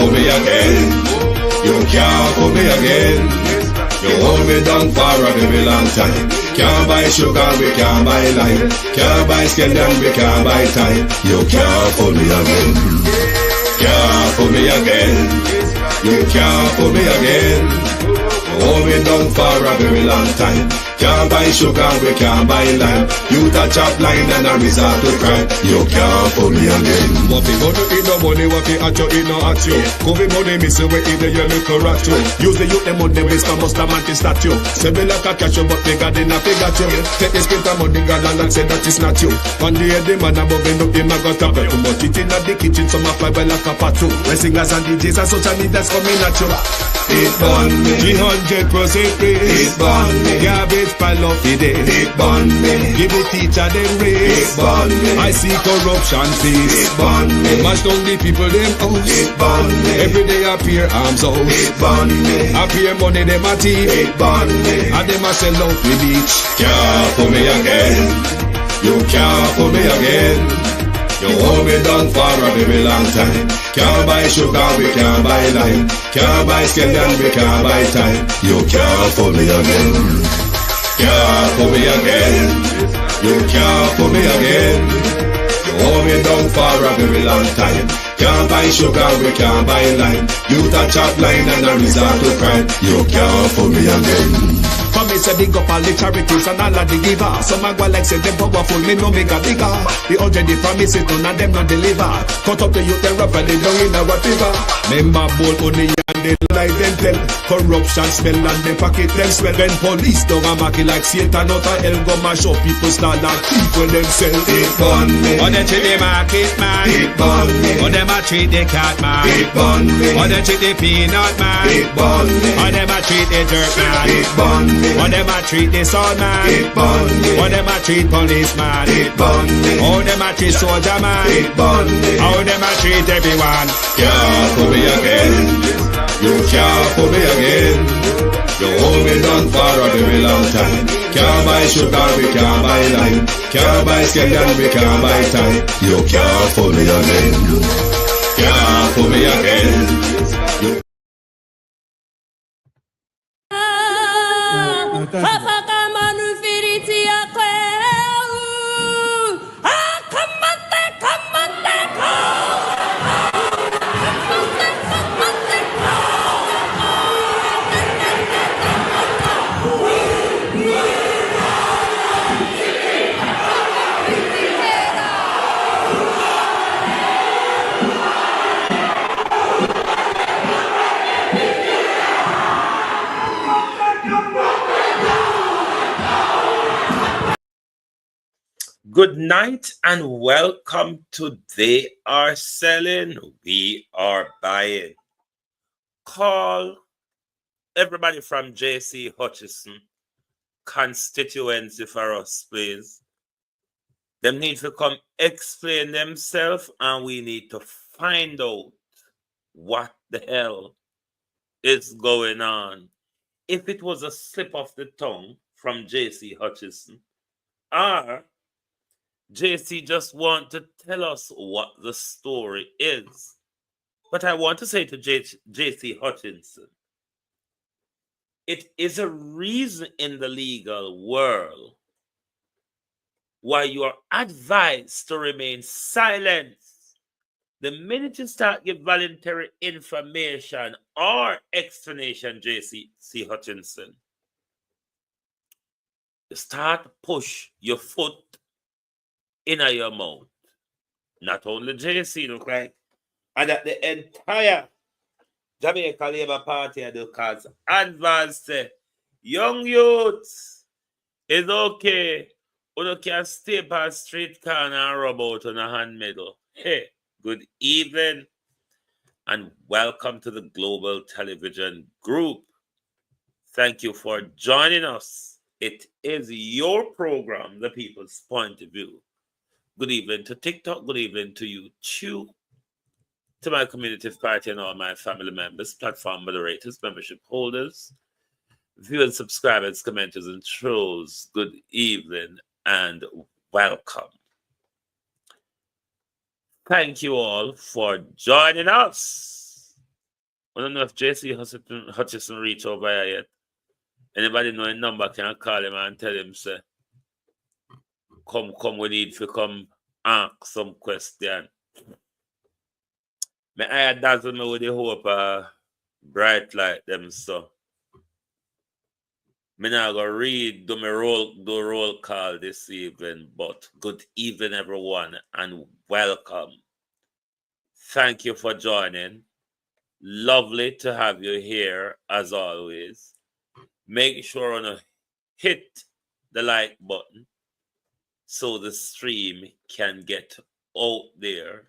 fool me again. You can't fool me again. You hold me down for a very long time. Can't buy sugar, we can't buy lime. Can't buy scallion, we can't buy time. You can't fool me again. Can't fool me again. You can't fool me again. Hold me down for a very long time. Can't buy sugar, we can't buy lime. You touch up line and I resort to crime. You can't fool me again. What we gonna eat no money, what we at you, eat no at you. Covid money, me say we eat the yellow rat you. Use the youth, them on them waste, must have man to statue. Say me like a catch you, but they got in a figure you. Take the spit of money, God and say that it's not you. On the head, the man above end up, him a got a bet. Too much it in the kitchen, some a fly well like a patu. When singers and DJs and social media's coming at you. It burn me. 300% raise. It burn me. Garbage pile of the day. It burn me. Give the teacher them raise. It burn me. I see corruption face. It burn me. Mash down the people them house. It burn me. Every day appear arms out. It burn me. Appear money them a thief. It burn me. And them a sell out with beach. Can't fool me again. You can't fool me again. You hold me down for a very long time. Can't buy sugar, we can't buy lime. Can't buy scallion, we can't buy time. You can't fool me again. Can't fool me again. You can't fool me again. You hold me down for a very long time. Can't buy sugar, we can't buy lime. You touch up line and I resort to crime. You can't fool me again. Come me say big up all the charities and all of the givers. Some a go like say them powerful, me no make a bigger. The already promise it, none of them not deliver. Cut up the youth, they rap and they down in a whatever. Member bold money and they lie them tell. Corruption smell and they pocket them swell. When police don't a market like Satan out of hell, go mash up people start like thief when them sell. It burn me. On them treat the market man. It burn me. On them a treat the cat man. It burn me. On them treat the peanut man. It burn me. On them a treat the dirt man. It burn me. On them a treat the soul man. It burn me. On them a treat policeman. It burn me. How them a treat soldier man. It burn me. How them a treat everyone. Can't fool me again. You can't fool me again. You hold me down for a very long time. Can't buy sugar, we can't buy lime. Can't buy scallion, we can't buy time. You can't fool me again. Can't fool me again. Good night and welcome to They Are Selling, We Are Buying. Call everybody from JC Hutchinson constituency for us, please. Them need to come explain themselves and we need to find out what the hell is going on. If it was a slip of the tongue from JC Hutchinson, or JC just want to tell us what the story is. But I want to say to JC Hutchinson, it is a reason in the legal world why you are advised to remain silent. The minute you start give voluntary information or explanation, JC Hutchinson, you start to push your foot in your mouth. Not only JC look like, and that the entire Jamaica Labour Party do, because advance say, young youths, it's okay. You can stay by street corner and rub out on a hand medal. Hey, good evening and welcome to the Global Television Group. Thank you for joining us. It is your program, The People's Point of View. Good evening to TikTok. Good evening to YouTube, to my community party and all my family members, platform moderators, membership holders, viewers, subscribers, commenters, and trolls. Good evening and welcome. Thank you all for joining us. I don't know if JC Hutchinson reach over here yet. Anybody know his number, can I call him and tell him, say, come, we need to come ask some question. My eye dazzle me with the hope bright light them, so. Me now go read, do roll call this evening, but good evening, everyone, and welcome. Thank you for joining. Lovely to have you here, as always. Make sure to hit the like button so the stream can get out there.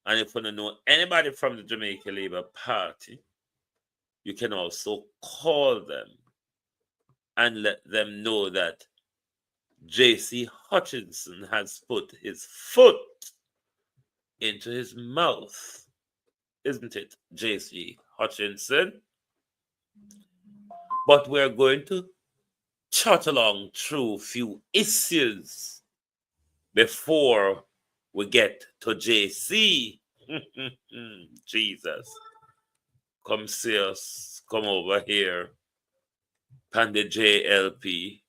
And if you don't know anybody from the Jamaica Labour Party, you can also call them and let them know that J.C. Hutchinson has put his foot into his mouth. Isn't it, J.C. Hutchinson? But we're going to chat along through a few issues before we get to J.C. Jesus. Come see us. Come over here. And the JLP.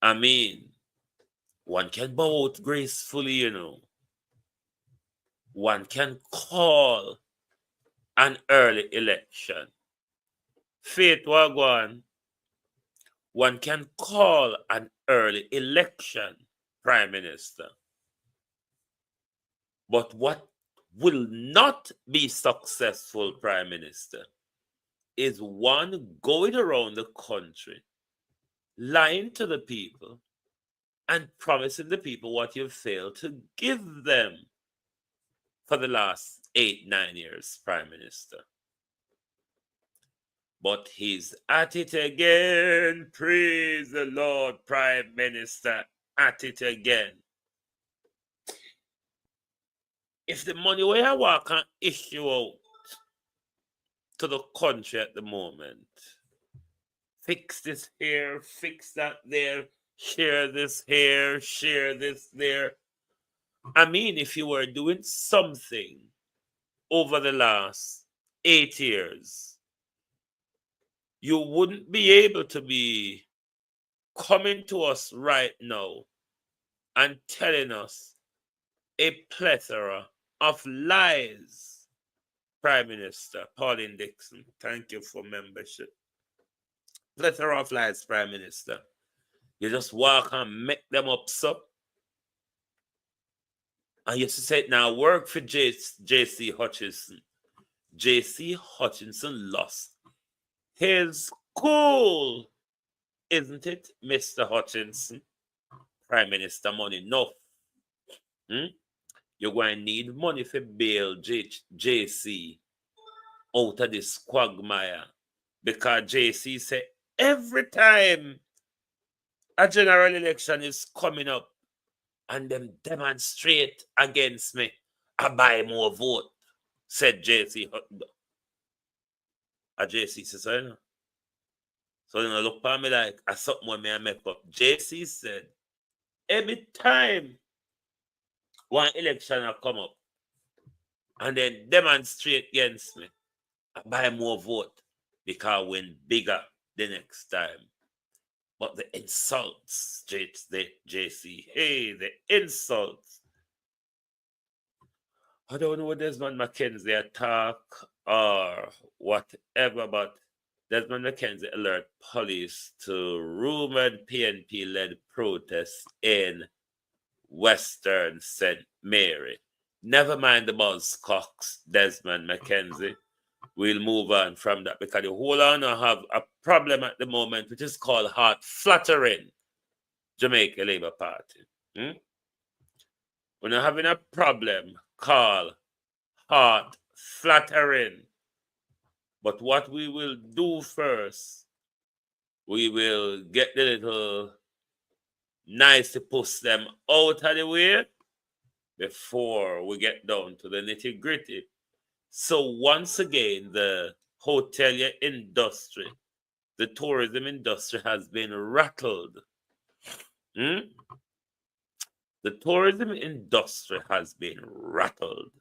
I mean, one can bow out gracefully, you know. One can call an early election. Faith Wagwan. One can call an early election, Prime Minister. But what will not be successful, Prime Minister, is one going around the country, lying to the people and promising the people what you've failed to give them for the last 8-9 years, Prime Minister. But he's at it again. Praise the Lord, Prime Minister, at it again. If the money where I work and issue out to the country at the moment, fix this here, fix that there, share this here, share this there. I mean, if you were doing something over the last 8 years, you wouldn't be able to be coming to us right now and telling us a plethora of lies. Prime Minister Pauline Dixon, thank you for membership. Plethora of lies, Prime Minister. You just walk and make them up, so. And you say, now work for J.C. Hutchinson. J.C. Hutchinson lost his cool, isn't it, Mr. Hutchinson? Prime Minister money, no. You're going to need money for bail JC out of this quagmire. Because JC said every time a general election is coming up and them demonstrate against me, I buy more vote, said JC. A JC says, so, you know. So you know, look at me like I something when I make up. JC said, every time one election will come up and then demonstrate against me, I buy more vote because I win bigger the next time. But the insults, JC, hey, the insults. I don't know what Desmond McKenzie attack or whatever, but Desmond McKenzie alert police to rumored PNP-led protests in Western St. Mary. Never mind the buzzcocks, Desmond McKenzie. We'll move on from that because the whole on have a problem at the moment, which is called heart flattering Jamaica Labour Party. When you're having a problem, call heart flattering. But what we will do first, we will get the little nice to push them out of the way before we get down to the nitty-gritty. So once again, the hotelier industry, the tourism industry has been rattled. The tourism industry has been rattled.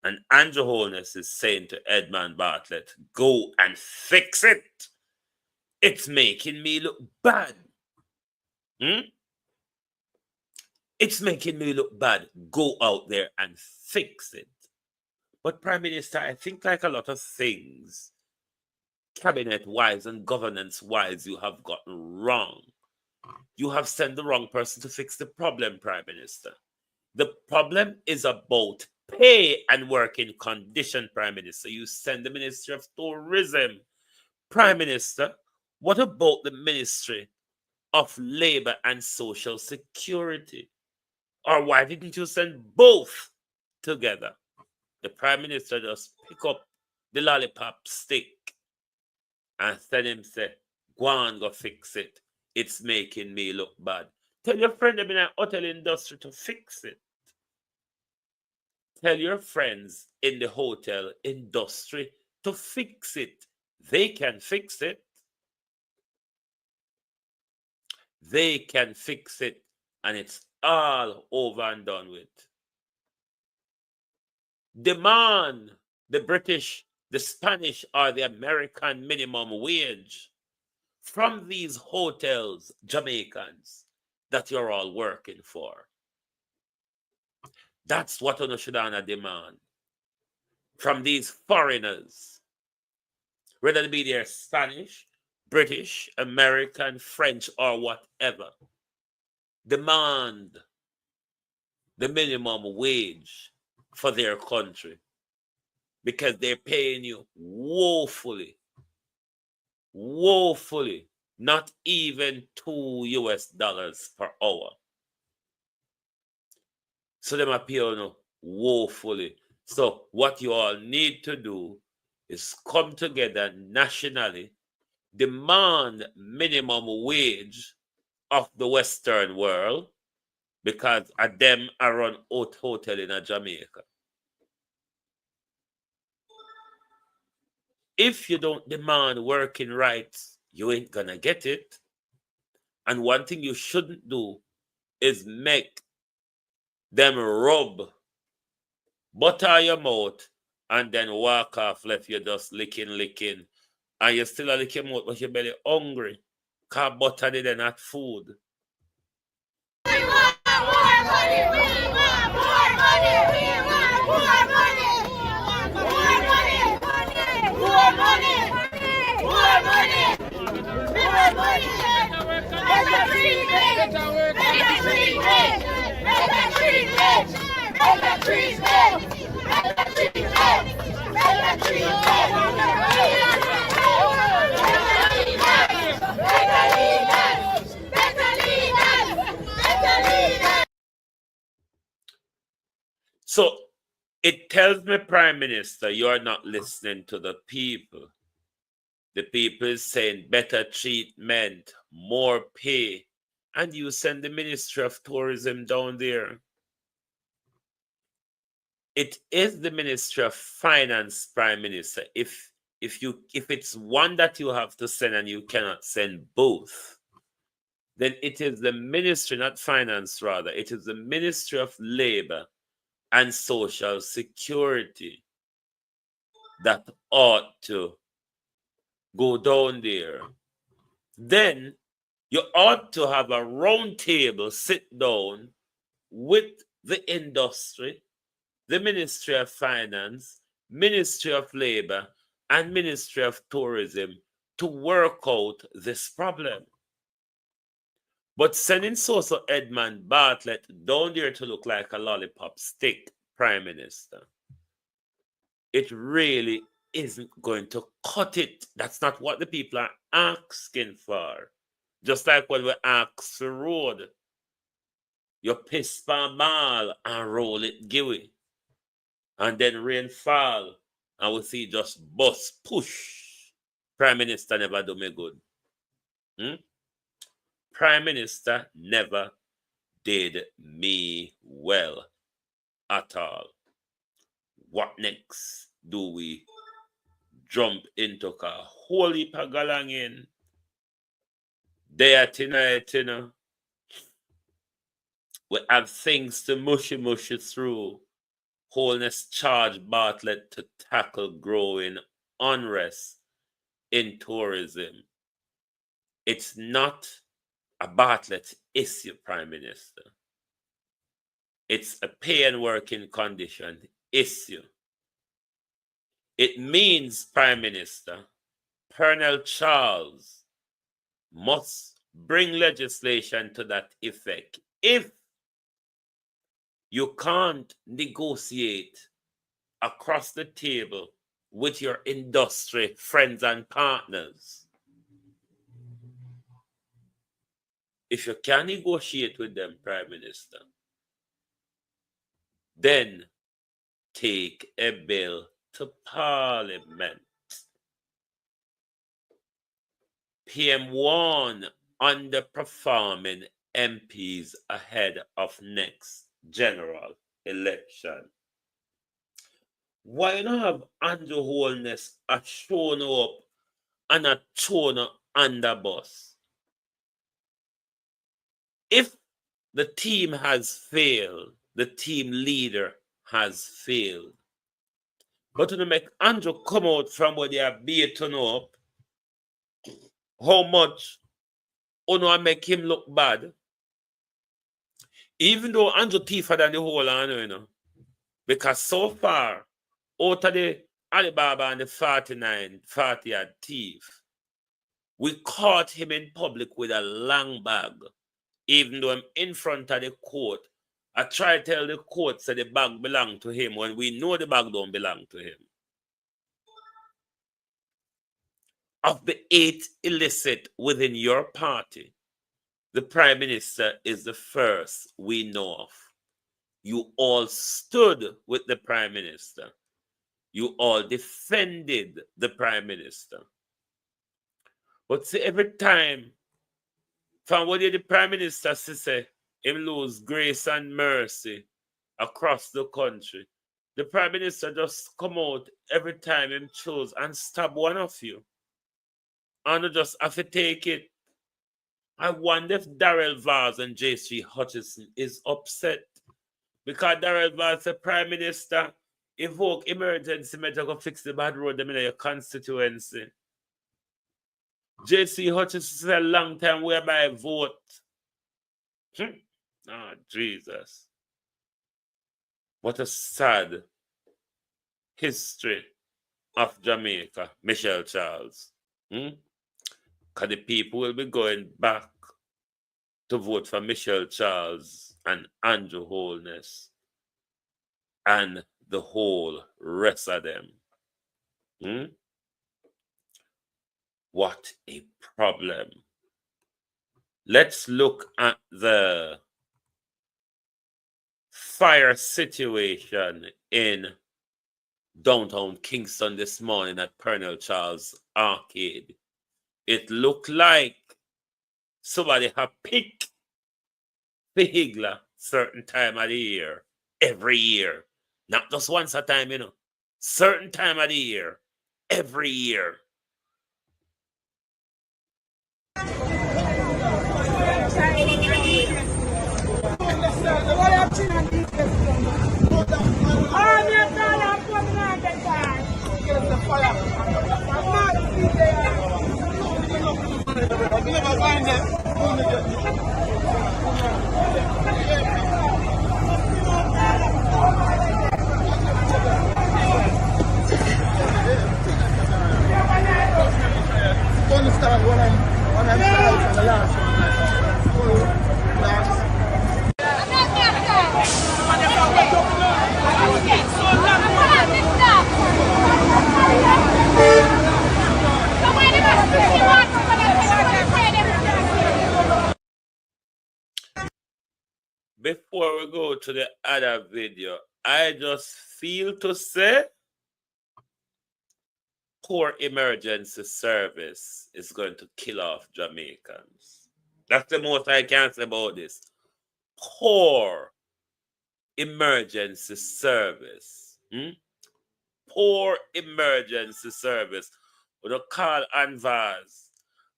And Andrew Holness is saying to Edmund Bartlett, go and fix it. It's making me look bad. It's making me look bad. Go out there and fix it. But Prime Minister, I think like a lot of things, cabinet-wise and governance-wise, you have gotten wrong. You have sent the wrong person to fix the problem, Prime Minister. The problem is about pay and working condition, Prime Minister. You send the Ministry of Tourism. Prime Minister, what about the Ministry of Labor and Social Security? Or why didn't you send both together? The Prime Minister just pick up the lollipop stick and send him say, go on, go fix it. It's making me look bad. Tell your friend in the hotel industry to fix it. Tell your friends in the hotel industry to fix it. They can fix it. They can fix it, and it's all over and done with. Demand the British, the Spanish, or the American minimum wage from these hotels, Jamaicans, that you're all working for. That's what you should demand from these foreigners, whether it be they're Spanish, British, American, French, or whatever. Demand the minimum wage for their country because they're paying you woefully, not even $2 per hour. So them appear you woefully. So what you all need to do is come together nationally, demand minimum wage of the Western world, because of them are run out hotel in Jamaica. If you don't demand working rights, you ain't gonna get it. And one thing you shouldn't do is make them rub butter your mouth and then walk off left you just licking. And you still a lick your mouth but your belly hungry. Cause butter they not food. We want more money! We want more money! We want more money! More money! More money! More money! More money! Better treatment! Better treatment! Better treatment! Better treatment! Better treatment! Better treatment! So it tells me, Prime Minister, you're not listening to the people. The people is saying better treatment, more pay, and you send the Ministry of Tourism down there. It is the Ministry of Finance, Prime Minister. If it's one that you have to send and you cannot send both, then it is the ministry, not finance rather, it is the Ministry of Labor and Social Security that ought to go down there. Then you ought to have a round table, sit down with the industry, the Ministry of Finance, Ministry of Labor, and Ministry of Tourism to work out this problem. But sending so-so Edmund Bartlett down there to look like a lollipop stick, Prime Minister, it really isn't going to cut it. That's not what the people are asking for. Just like when we ask for road, you piss for mall and roll it giveaway. And then rain fall and we see just bus push. Prime Minister never do me good. Prime Minister never did me well at all. What next do we jump into? A whole heap of galangin. There tonight, we have things to mushy through. Holness charged Bartlett to tackle growing unrest in tourism. It's not a Bartlett issue, Prime Minister. It's a pay and working condition issue. It means, Prime Minister, Colonel Charles must bring legislation to that effect. If you can't negotiate across the table with your industry friends and partners, if you can negotiate with them, Prime Minister, then take a bill to Parliament. PM warn underperforming MPs ahead of next general election. Why not have Andrew Holness a shown up and a thrown under bus? If the team has failed, the team leader has failed. But to make Andrew come out from where they are beaten up, how much Uno make him look bad, even though Andrew tougher than the whole Andrew, you know, because so far, out of the Alibaba and the 40 thief, we caught him in public with a long bag, even though I'm in front of the court. I try to tell the court that the bag belonged to him when we know the bag don't belong to him. Of the 8 illicit within your party, the Prime Minister is the first we know of. You all stood with the Prime Minister. You all defended the Prime Minister. But see, every time, from what the Prime Minister say, him lose grace and mercy across the country, the Prime Minister just come out every time him chose and stab one of you. And you just have to take it. I wonder if Darrell Vaz and J.C. Hutchinson is upset because Darrell Vaz, the Prime Minister, evoke emergency measure to fix the bad road in your constituency. J.C. Hutchinson said a long time whereby vote. Oh, Jesus. What a sad history of Jamaica, Michelle Charles. Because the people will be going back to vote for Michelle Charles and Andrew Holness and the whole rest of them. What a problem. Let's look at the fire situation in downtown Kingston this morning at Colonel Charles Arcade. It looked like somebody had picked the Higgler certain time of the year, every year. Not just once a time, you know. Certain time of the year, every year. Before we go to the other video, I just feel to say poor emergency service is going to kill off Jamaicans. That's the most I can say about this. Poor emergency service. Poor emergency service. We don't call Anvaz.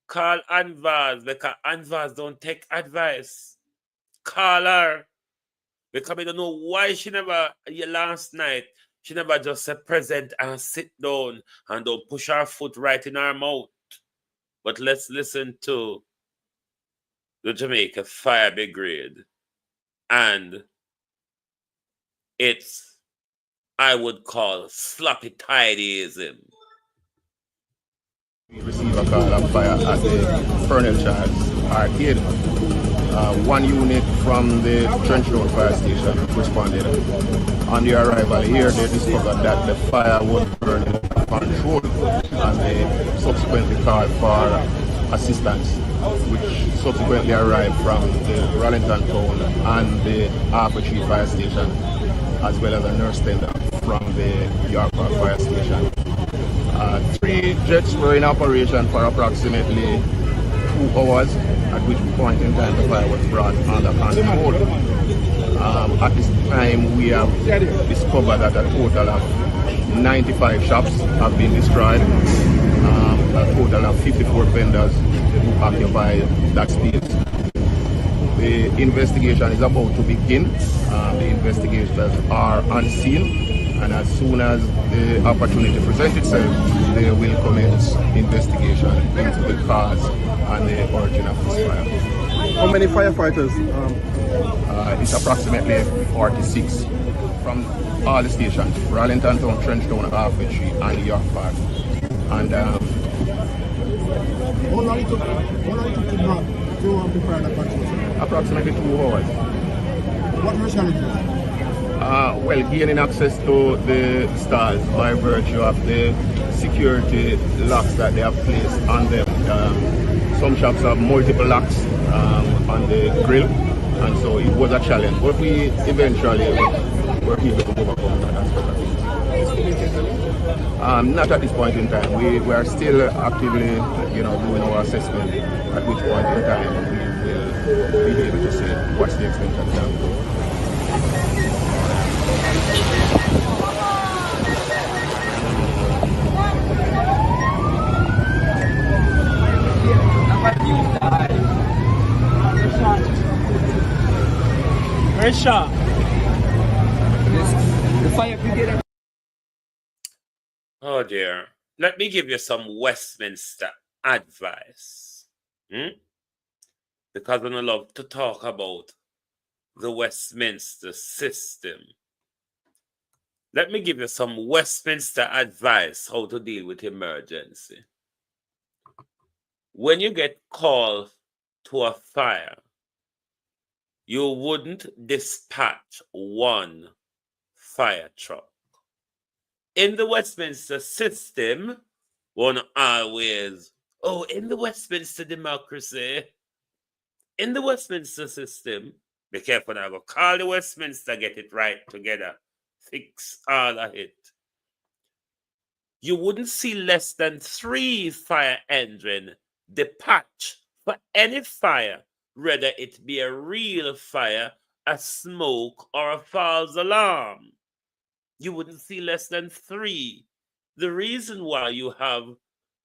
Call Anvaz because Anvaz don't take advice. Call her Because I don't know why she never, last night, she never just said present and sit down and don't push her foot right in her mouth. But let's listen to the Jamaica Fire Brigade. And it's, I would call, sloppy tidyism. We received a call of fire at the Colonel Charles Arcade. One unit from the Trench Road Fire Station responded. On the arrival here, they discovered that the fire was burning uncontrolled, and they subsequently called for assistance, which subsequently arrived from the Rallington Town and the Harper Tree Fire Station, as well as a nurse tender from the York Park Fire Station. 3 jets were in operation for approximately 2 hours, at which point in time the fire was brought under control. At this time, we have discovered that a total of 95 shops have been destroyed, a total of 54 vendors who occupy that space. The investigation is about to begin. The investigators are on scene, and as soon as the opportunity presents itself, they will commence investigation into the cause and the origin of this fire. How many firefighters? It's approximately 46 from all the stations: Rallington Town, Trenchtown, Halfway Tree, and York Park. And How long it took to prepare the control? approximately 2 hours. What were challenges? Well, gaining access to the stalls by virtue of the security locks that they have placed on them. Some shops have multiple locks on the grill, and so it was a challenge. But we eventually were able to overcome that aspect of it. Not at this point in time. We are still actively, doing our assessment. At which point in time we will be able to say what's the extent of that. Pressure. The fire brigade. Oh dear. Let me give you some Westminster advice. Because I love to talk about the Westminster system. Let me give you some Westminster advice how to deal with emergency. When you get called to a fire, you wouldn't dispatch one fire truck. In the Westminster system, one always, in the Westminster democracy, in the Westminster system, be careful now, go call the Westminster, get it right together, fix all of it. You wouldn't see less than 3 fire engines dispatched for any fire, whether it be a real fire, a smoke, or a false alarm. You wouldn't see less than 3. The reason why you have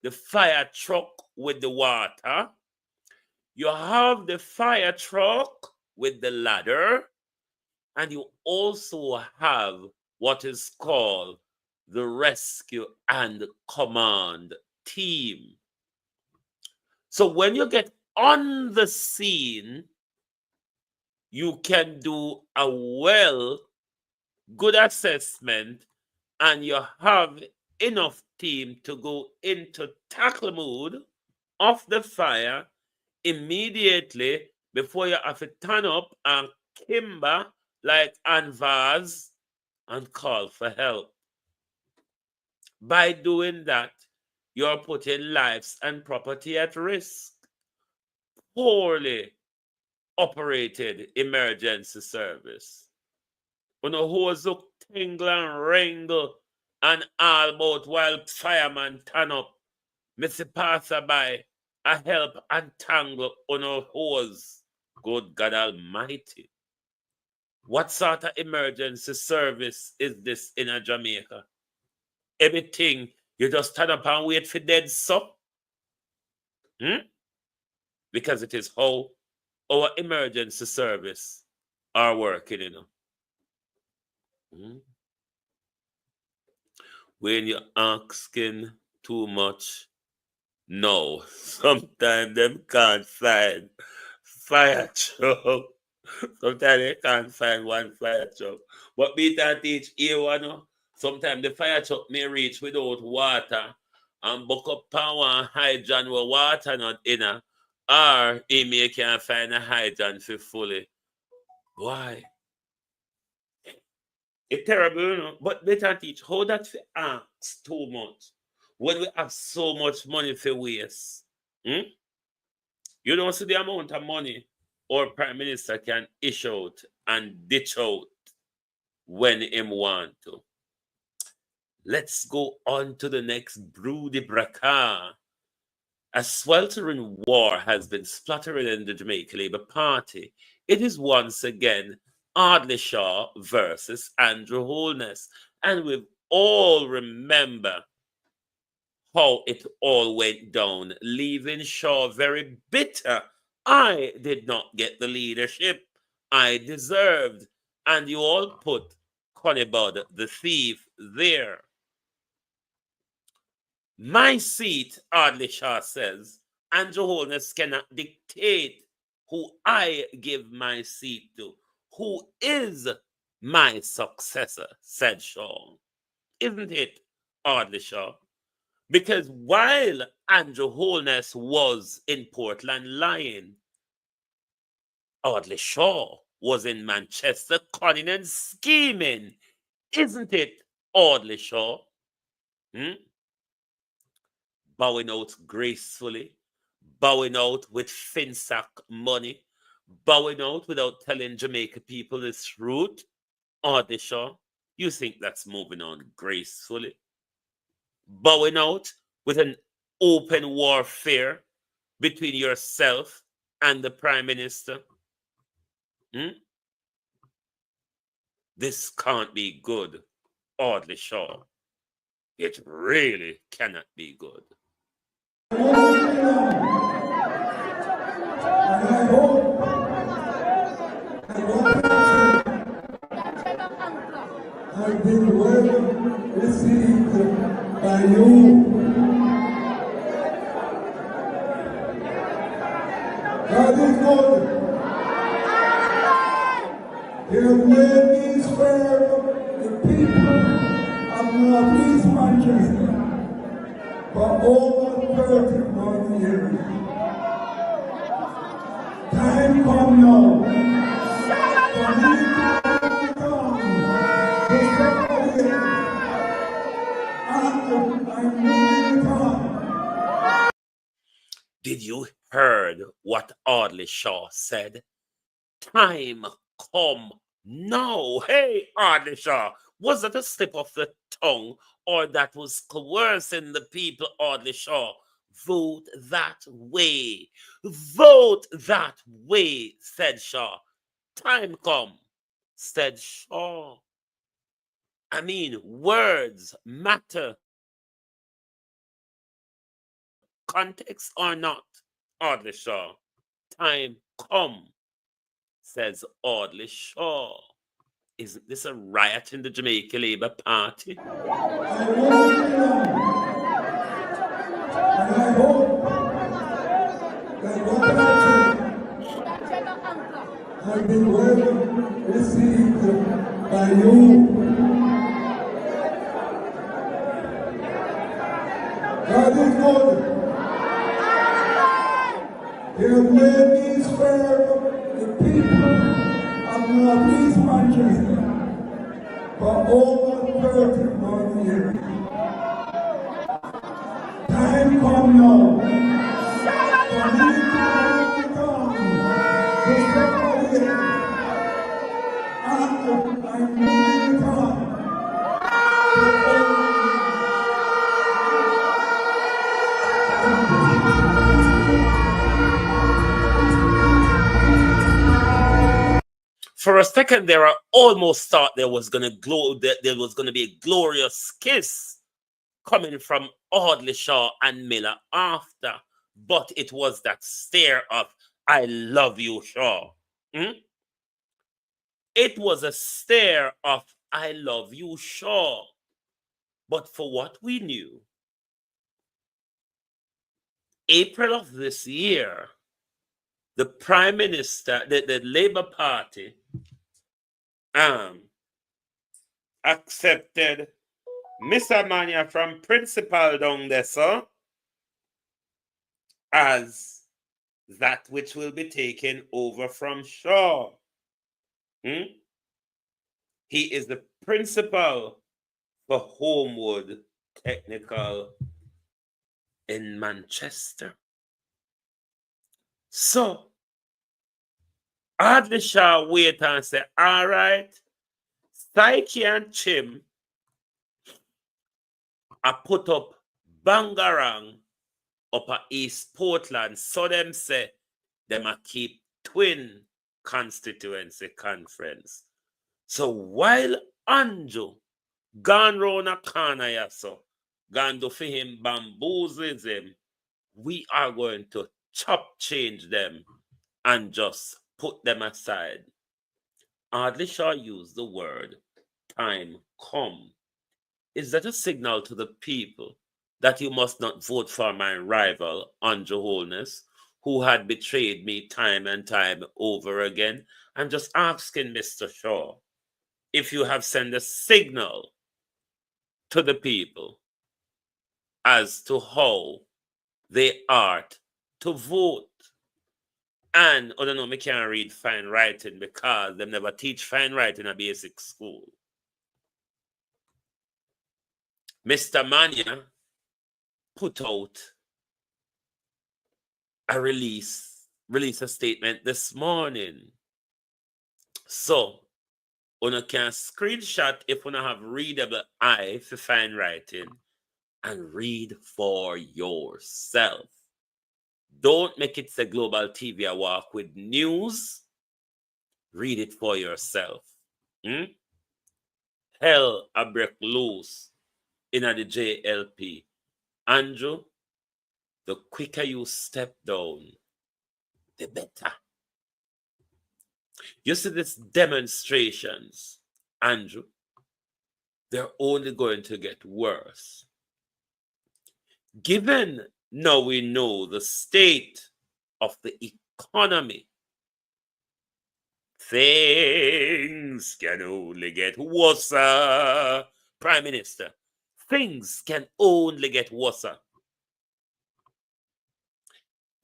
the fire truck with the water, you have the fire truck with the ladder, and you also have what is called the rescue and command team. So when you get on the scene, you can do a good assessment, and you have enough team to go into tackle mode of the fire immediately before you have to turn up and kimber like Anvaz and call for help. By doing that, you're putting lives and property at risk. Poorly operated emergency service. When a hose look tingle and wrangle and all about while fireman turn up, Missy passerby, a help and tangle on a hose. Good God Almighty. What sort of emergency service is this in a Jamaica? Everything, you just turn up and wait for dead so? Because it is how our emergency service are working, Hmm? When you're asking too much, no. Sometimes them can't find fire truck. Sometimes they can't find one fire truck. But me can teach here one. Sometimes the fire truck may reach without water and buck up power and hydrant where water not in her. Or he may can find a hydrant for fully. Why? It's terrible, you know. But better teach how that we ask too much when we have so much money for waste. Hmm? You don't see the amount of money our prime minister can issue out and ditch out when him want to. Let's go on to the next broody braca. A sweltering war has been spluttering in the Jamaica Labour Party. It is once again Audley Shaw versus Andrew Holness. And we all remember how it all went down, leaving Shaw very bitter. I did not get the leadership I deserved. And you all put Conibud, the thief, there. My seat, Audley Shaw says, Andrew Holness cannot dictate who I give my seat to. Who is my successor, said Shaw. Isn't it, Audley Shaw? Because while Andrew Holness was in Portland lying, Audley Shaw was in Manchester conning and scheming. Isn't it, Audley Shaw? Hmm? Bowing out gracefully, bowing out with Finsack money, bowing out without telling Jamaica people the truth. Audley Shaw, you think that's moving on gracefully? Bowing out with an open warfare between yourself and the Prime Minister? Hmm? This can't be good, Audley Shaw. It really cannot be good. I've been well received by you. God is good. He has made me serve the people of Northeast Manchester for over 31 years. Time come now for me to come to somebody after I'm moving on. Did you heard what Audley Shaw said? Time come now. Hey, Audley Shaw, was that a slip of the tongue or that was coercing the people, Audley Shaw? Vote that way. Vote that way, said Shaw. Time come, said Shaw. I mean, words matter. Context or not, Audley Shaw. Time come, says Audley Shaw. Isn't this a riot in the Jamaica Labour Party? I've been well received by you. God is good. He has made me serve the people of Northeast Manchester for over 31 years. Time come now for me to come to somebody after I'm moving on. For a second there, I almost thought there was gonna there was gonna be a glorious kiss coming from Audley Shaw and Miller after, but it was that stare of "I love you, Shaw." Hmm? It was a stare of I love you, sure. But for what we knew, April of this year, the Prime Minister, the Labour Party, accepted Mr. Mania from principal down there, sir, as that which will be taken over from Shaw. He is the principal for Homewood Technical in Manchester. So, Audley Shaw wait and say, all right, Psyche and Chim are put up Bangarang up at East Portland. So them say, them a keep twin constituency conference. So while Anjo gone round a corner here, so gone to for him bamboozles him, we are going to chop change them and just put them aside. Audley Shaw used the word time come. Is that a signal to the people that you must not vote for my rival, Andrew Holness, who had betrayed me time and time over again? I'm just asking Mr. Shaw if you have sent a signal to the people as to how they are to vote. And I don't know, I can't read fine writing because they never teach fine writing in a basic school. Mr. Mania put out a release a statement this morning. So, you can screenshot if you have readable eye for fine writing and read for yourself. Don't make it a global TV a walk with news. Read it for yourself. Hell a break loose in the JLP. Andrew, the quicker you step down, the better. You see these demonstrations, Andrew, they're only going to get worse. Given now we know the state of the economy, things can only get worse. Prime Minister, things can only get worse.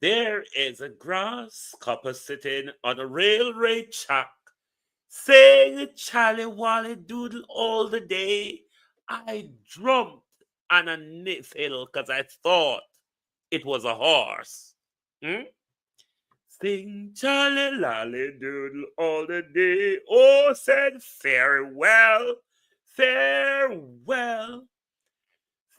There is a grasshopper sitting on a railway track, saying Charlie Wally Doodle all the day. I jumped on a fiddle because I thought it was a horse. Sing Charlie Lally Doodle all the day. Oh, said farewell, farewell,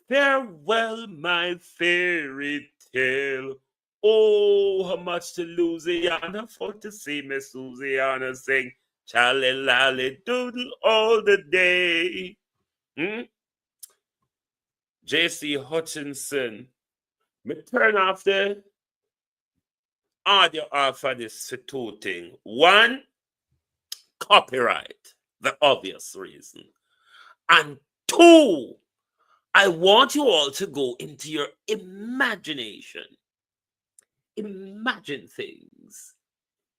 farewell, my fairy tale. Oh, how much to Louisiana for to see Miss Louisiana sing Charlie Lally Doodle all the day. J.C. Hutchinson, me turn off the audio off of this for two things. One, copyright, the obvious reason. And two, I want you all to go into your imagination. Imagine things.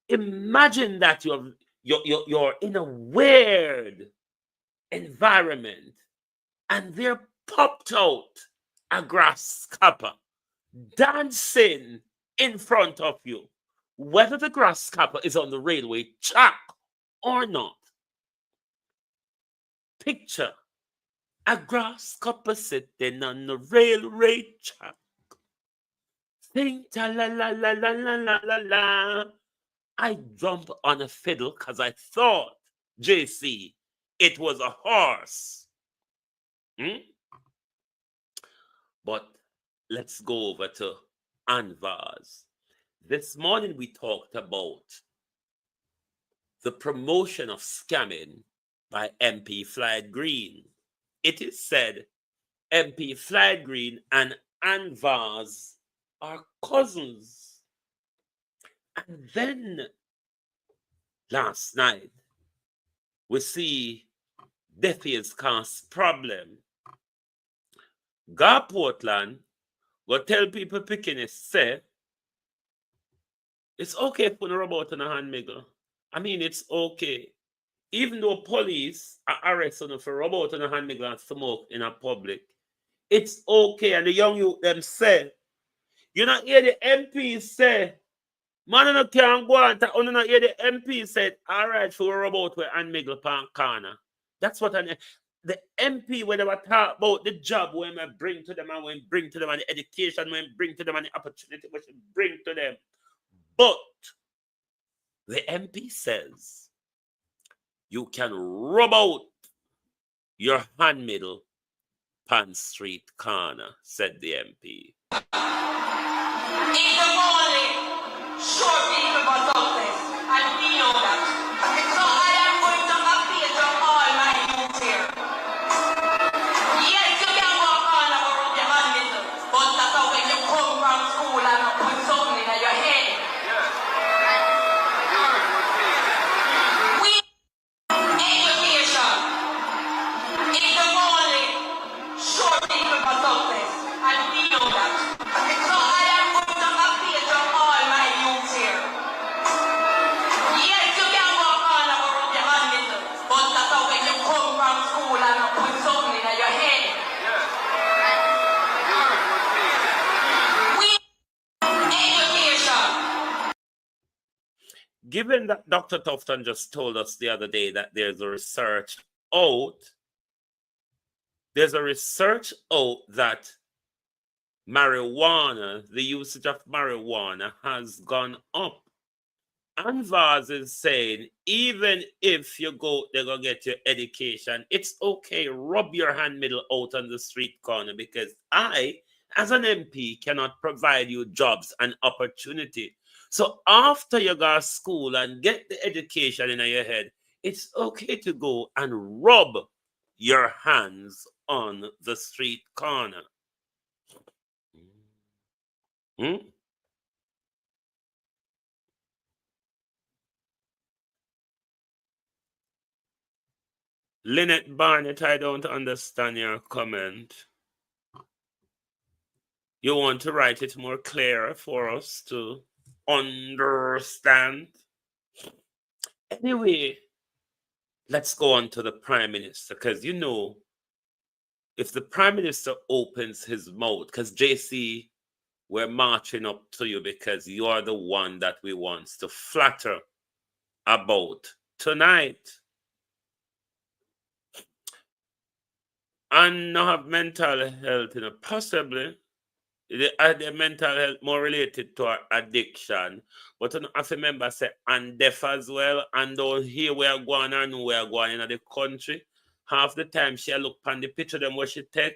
Imagine that you're in a weird environment and there popped out a grasshopper dancing in front of you, whether the grasshopper is on the railway track or not. Picture a grasshopper sitting on the railway track. Sing ta la la la la la la la la. I jumped on a fiddle because I thought, JC, it was a horse. But let's go over to Anvars. This morning we talked about the promotion of scamming by MP Flight Green. It is said MP Flight Green and Anvars are cousins. And then last night we see deaf ears cause problem. Go Portland, go tell people picking it, say, it's okay if you rub out on a hand miggle. I mean, it's okay. Even though police are arresting you for rub out on a hand miggle and smoke in a public, it's okay. And the young youth them say, you not hear the MP say, man, you can't go on. You not hear the MP said, all right, for rub out with hand miggle pan corner. That's what the MP, when they were talk about the job when we bring to them and when bring to them and the education when bring to them and the opportunity we should bring to them. But the MP says you can rub out your hand middle pan street corner, said the MP. In the morning, short people but success, and we know that. So I am going to appeal to all my youth here. Yes, you can walk on and rub your hand middle, but that's how when you come from school and put something in your head. We education. In the morning, short people but success, and we know that. So I am going to appeal to all my youth here. Yes, you can walk on and rub your hand middle, but that's how when you come from school and put something in your head. We education. Given that Dr. Tufton just told us the other day that there's a research out that marijuana, the usage of marijuana has gone up. And Vaz is saying, even if you go, they're going to get your education, it's okay, rub your hand middle out on the street corner because I, as an MP, cannot provide you jobs and opportunity. So after you go to school and get the education in your head, it's okay to go and rub your hands on the street corner. Lynette Barnett, I don't understand your comment. You want to write it more clearer for us to understand? Anyway, let's go on to the Prime Minister, because you know, if the Prime Minister opens his mouth, because JC, we're marching up to you because you are the one that we want to flatter about tonight. And not have mental health, possibly. The mental health more related to our addiction. But I have to remember, say, and deaf as well. And don't hear where I'm going and know where I'm going in the country. Half the time, she look on the picture them what she take,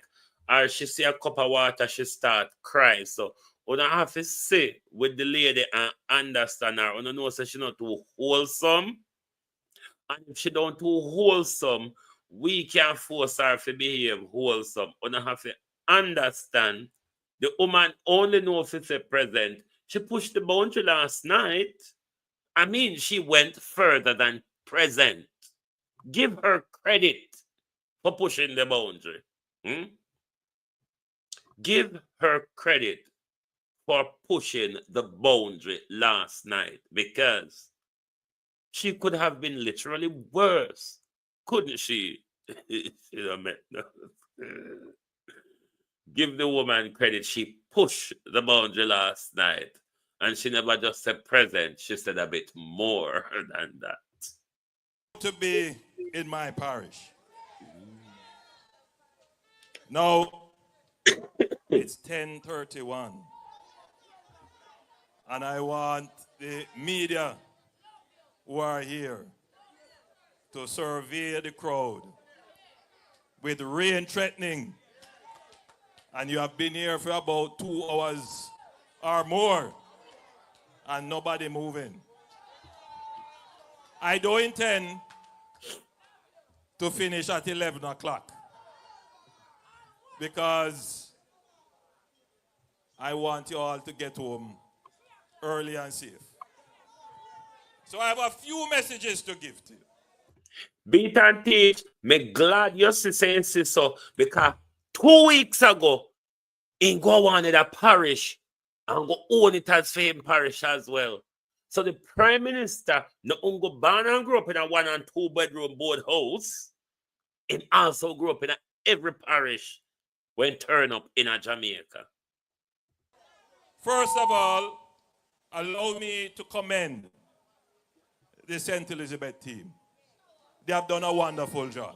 or she see a cup of water, she start crying. So, we don't have to say with the lady and understand her. We don't know, so she not too wholesome. And if she don't too wholesome, we can force her to behave wholesome. We don't have to understand. The woman only knows if it's present. She pushed the boundary last night. I mean, she went further than present. Give her credit for pushing the boundary. Give her credit for pushing the boundary last night, because she could have been literally worse, couldn't she? Give the woman credit. She pushed the boundary last night, and she never just said present. She said a bit more than that. To be in my parish. Now, it's 10:31, and I want the media who are here to survey the crowd with rain threatening. And you have been here for about 2 hours or more, and nobody moving. I don't intend to finish at 11 o'clock because I want you all to get home early and safe. So I have a few messages to give to you. Beat and teach. Me glad you see saying so because 2 weeks ago, he go on in a parish and go own it as same parish as well. So the Prime Minister not only born and grew up in a 1 and 2 bedroom board house, and also grew up in every parish when turn up in a Jamaica. First of all, allow me to commend the St. Elizabeth team. They have done a wonderful job.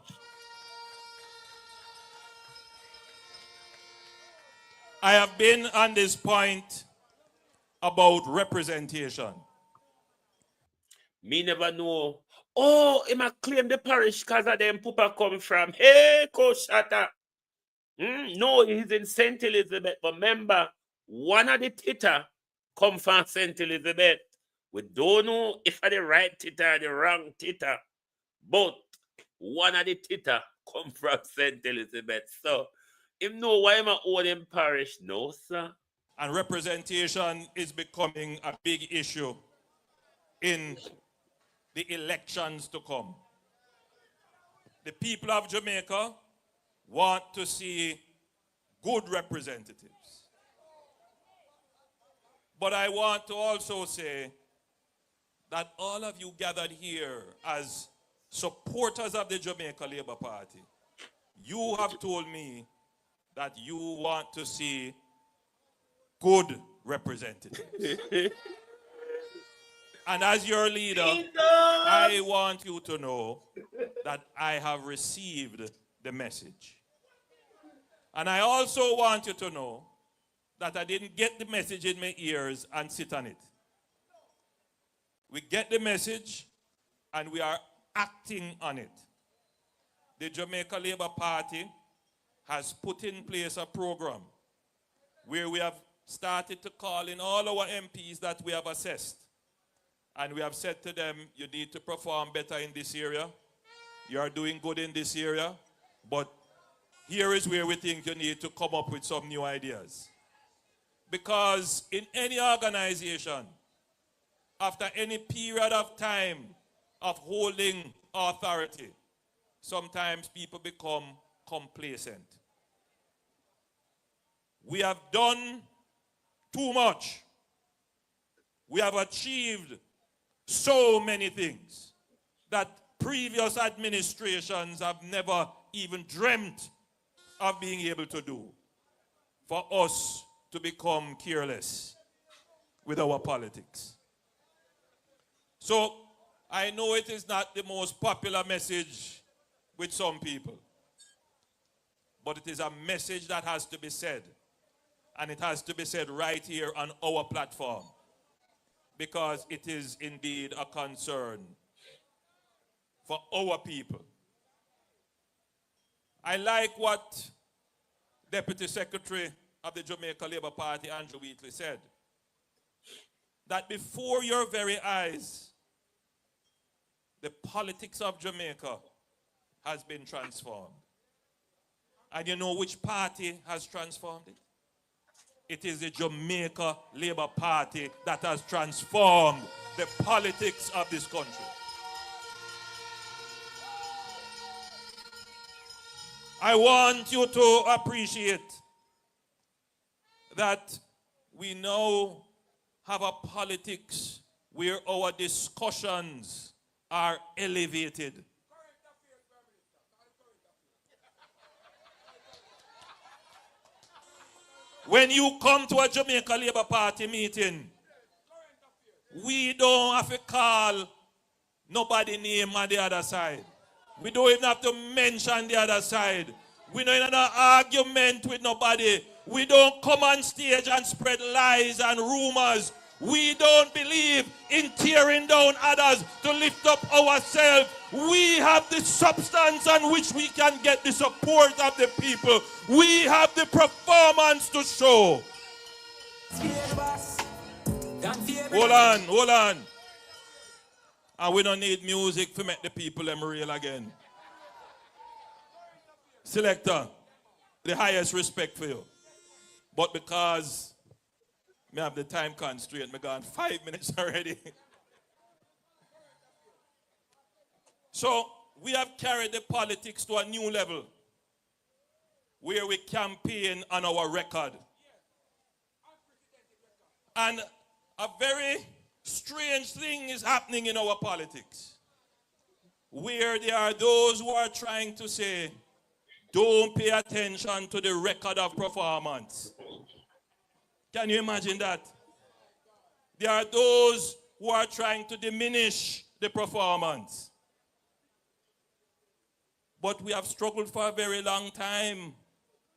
I have been on this point about representation. Me never know. Oh, he might claim the parish because of them Pupa come from. Hey, Koshata. No, he's in St. Elizabeth. But remember, one of the tita come from St. Elizabeth. We don't know if are the right tita or the wrong tita. But one of the tita come from St. Elizabeth. So, him know why I'm own him parish. No, sir. And representation is becoming a big issue in the elections to come. The people of Jamaica want to see good representatives. But I want to also say that all of you gathered here as supporters of the Jamaica Labour Party, you have told me that you want to see good representatives. And as your leader, I want you to know that I have received the message. And I also want you to know that I didn't get the message in my ears and sit on it. We get the message and we are acting on it. The Jamaica Labour Party has put in place a program where we have started to call in all our MPs that we have assessed. And we have said to them, you need to perform better in this area. You are doing good in this area. But here is where we think you need to come up with some new ideas. Because in any organization, after any period of time of holding authority, sometimes people become complacent. We have done too much. We have achieved so many things that previous administrations have never even dreamt of being able to do. For us to become careless with our politics. So, I know it is not the most popular message with some people, but it is a message that has to be said, and it has to be said right here on our platform, because it is indeed a concern for our people. I like what Deputy Secretary of the Jamaica Labour Party, Andrew Wheatley, said, that before your very eyes, the politics of Jamaica has been transformed. And you know which party has transformed it? It is the Jamaica Labour Party that has transformed the politics of this country. I want you to appreciate that we now have a politics where our discussions are elevated. When you come to a Jamaica Labour Party meeting, we don't have to call nobody name on the other side. We don't even have to mention the other side. We don't have an argument with nobody. We don't come on stage and spread lies and rumors. We don't believe in tearing down others to lift up ourselves. We have the substance on which we can get the support of the people. We have the performance to show. Hold on. And we don't need music to make the people them real again. Selector, the highest respect for you. But because I have the time constraint, I'm gone 5 minutes already. So we have carried the politics to a new level where we campaign on our record. And a very strange thing is happening in our politics, where there are those who are trying to say, don't pay attention to the record of performance. Can you imagine that? There are those who are trying to diminish the performance. But we have struggled for a very long time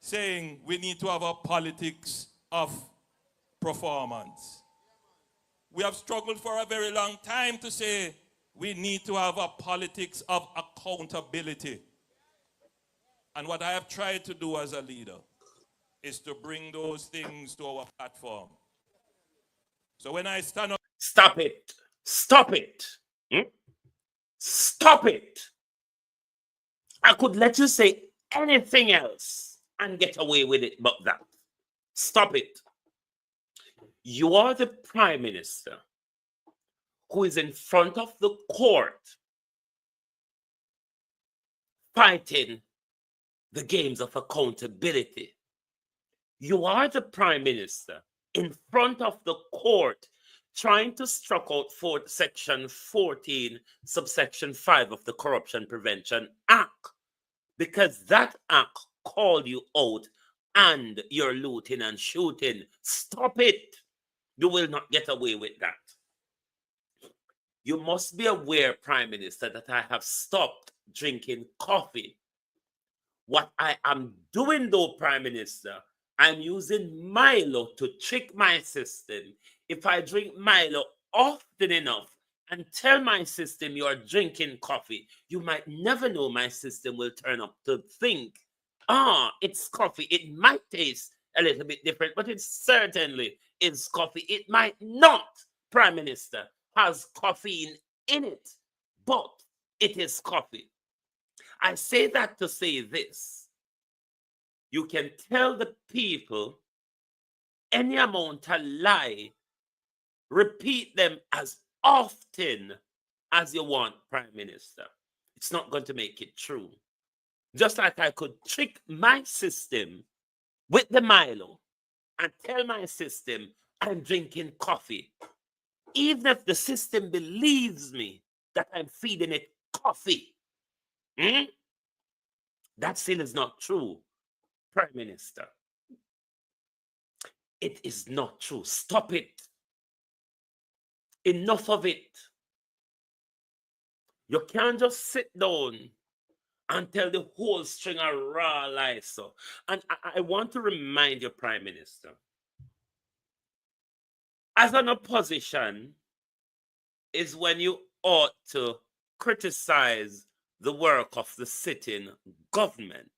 saying we need to have a politics of performance. We have struggled for a very long time to say we need to have a politics of accountability. And what I have tried to do as a leader is to bring those things to our platform. So when I stand up... Stop it. Stop it. Stop it. I could let you say anything else and get away with it but that. Stop it. You are the Prime Minister who is in front of the court fighting the games of accountability. You are the Prime Minister in front of the court trying to struck out for Section 14, subsection 5 of the Corruption Prevention Act, because that act called you out and you're looting and shooting. Stop it. You will not get away with that. You must be aware, Prime Minister, that I have stopped drinking coffee. What I am doing, though, Prime Minister, I'm using Milo to trick my system. If I drink Milo often enough and tell my system you're drinking coffee, you might never know my system will turn up to think, it's coffee. It might taste a little bit different, but it certainly is coffee. It might not, Prime Minister, has caffeine in it, but it is coffee. I say that to say this. You can tell the people any amount of lie, repeat them as often as you want, Prime Minister. It's not going to make it true. Just like I could trick my system with the Milo and tell my system I'm drinking coffee. Even if the system believes me that I'm feeding it coffee. That still is not true, Prime Minister. It is not true. Stop it. Enough of it. You can't just sit down and tell the whole string of raw lies. So, and I want to remind you, Prime Minister, as an opposition is when you ought to criticize the work of the sitting government.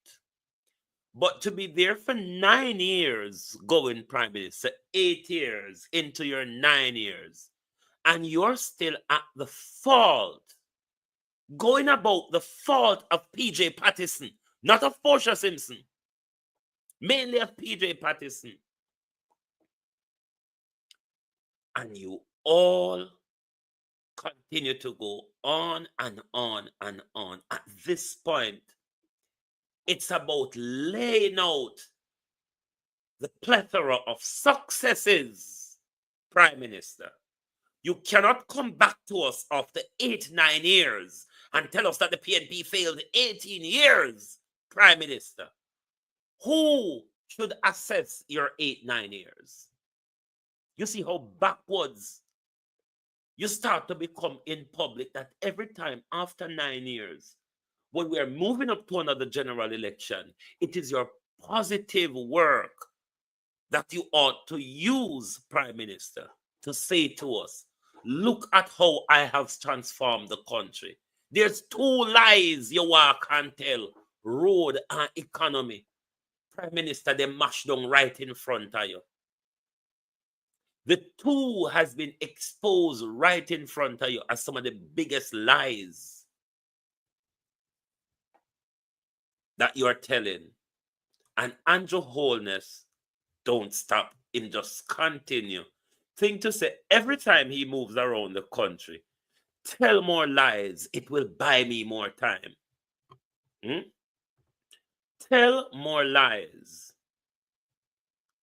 But to be there for 9 years going, Prime Minister, 8 years into your 9 years, and you're still at the fault, going about the fault of P.J. Patterson, not of Portia Simpson, mainly of P.J. Patterson. And you all continue to go on and on and on. At this point, it's about laying out the plethora of successes, Prime Minister. You cannot come back to us after 8-9 years and tell us that the PNP failed 18 years, Prime Minister. Who should assess your 8-9 years? You see how backwards you start to become in public, that every time after 9 years, when we are moving up to another general election, it is your positive work that you ought to use, Prime Minister, to say to us, look at how I have transformed the country. There's 2 lies you walk and tell, road and economy. Prime Minister, they mash down right in front of you. The 2 has been exposed right in front of you as some of the biggest lies that you're telling. And Andrew Holness, don't stop him, just continue. Thing to say, every time he moves around the country, tell more lies, it will buy me more time. Tell more lies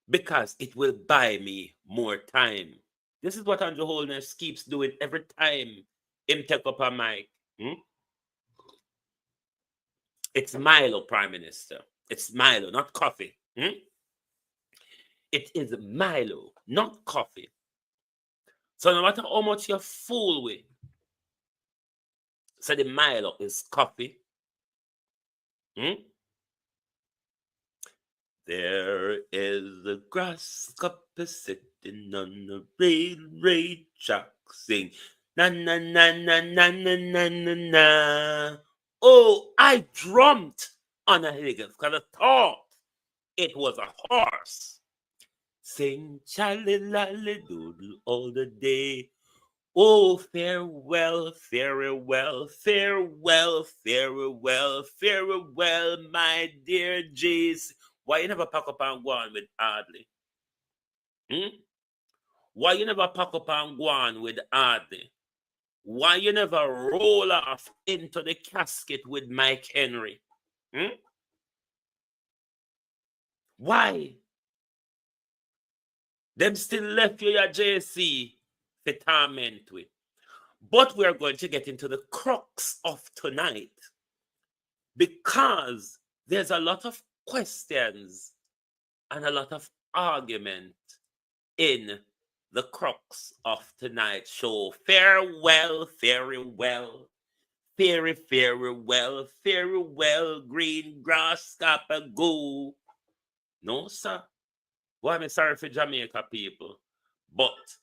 because it will buy me more time. This is what Andrew Holness keeps doing every time him take up a mic. It's Milo, Prime Minister. It's Milo, not coffee. It is Milo, not coffee. So no matter how much you fool with, so the Milo is coffee. There is a grasshopper sitting on the railway track, sing na na na na na na na na na. Oh, I dreamt on a higgins because I thought it was a horse. Sing chally lally doodle all the day. Oh, farewell, farewell, farewell, farewell, farewell, my dear Jace. Why you never pack up and go on with AUDLEY? Why you never pack up and go on with AUDLEY? Why you never roll off into the casket with Mike Henry? Why? Them still left you your JC for torment with. But we're going to get into the crux of tonight because there's a lot of questions and a lot of argument in the crux of tonight's show. Farewell, farewell, farewell, farewell, green grass, scapa go. No, sir. Well, I'm sorry for Jamaica people, but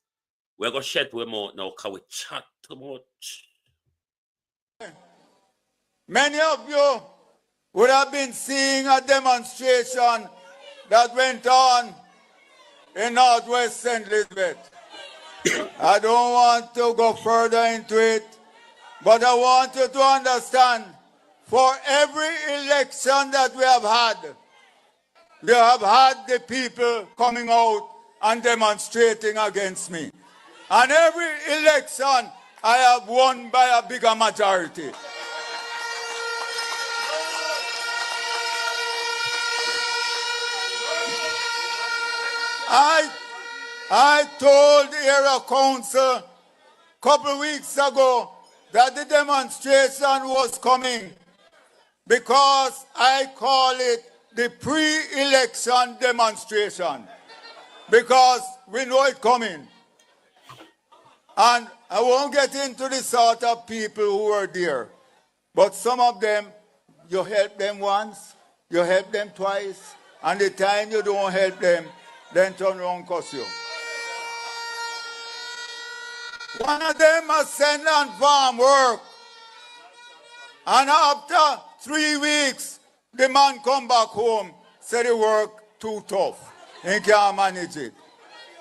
we're going to shut our mouth now because we chat too much. Many of you would have been seeing a demonstration that went on in Northwest St. Elizabeth. I don't want to go further into it, but I want you to understand, for every election that we have had the people coming out and demonstrating against me. And every election, I have won by a bigger majority. I told the area council a couple weeks ago that the demonstration was coming because I call it the pre-election demonstration because we know it's coming. And I won't get into the sort of people who were there, but some of them, you help them once, you help them twice, and the time you don't help them, then turn around and cuss you. One of them has sent on farm work, and after 3 weeks, the man come back home, said the work too tough, he can't manage it.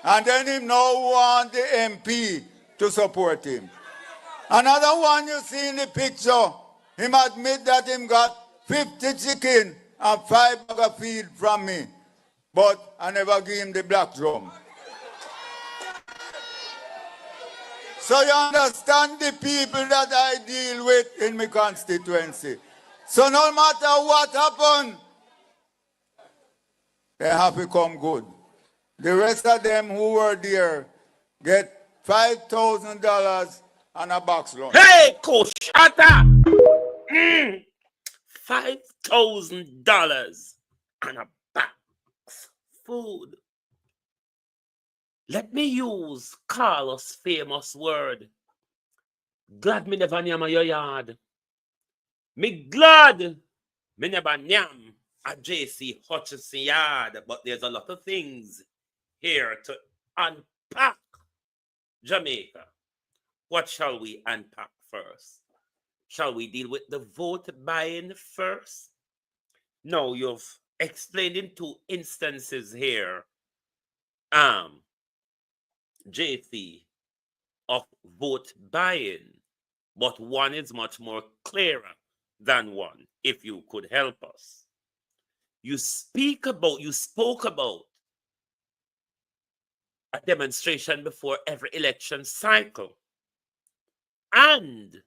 And then him now want the MP to support him. Another one you see in the picture, him admit that him got 50 chicken and 5 bag of feed from me, but I never give him the black drum. So you understand the people that I deal with in my constituency. So no matter what happened, they have become good. The rest of them who were there get $5,000 and a box lunch. Hey, Coach, shut up! $5,000 and a box food. Let me use Carlos' famous word. Glad me never nyam your yard. Me glad me never nyam a JC Hutchinson yard. But there's a lot of things here to unpack. Jamaica, what shall we unpack first? Shall we deal with the vote buying first? No, you've explained in 2 instances here. JC, of vote buying, but one is much more clearer than one, if you could help us. You spoke about a demonstration before every election cycle. and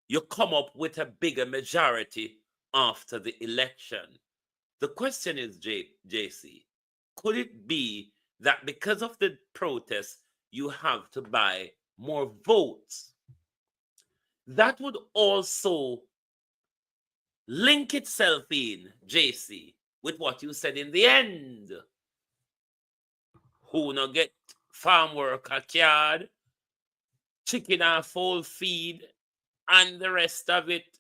you come up with a bigger majority after the election. The question is, JC, could it be that because of the protest, you have to buy more votes? That would also link itself in, JC, with what you said in the end. Who no get farm worker card, chicken and full feed, and the rest of it,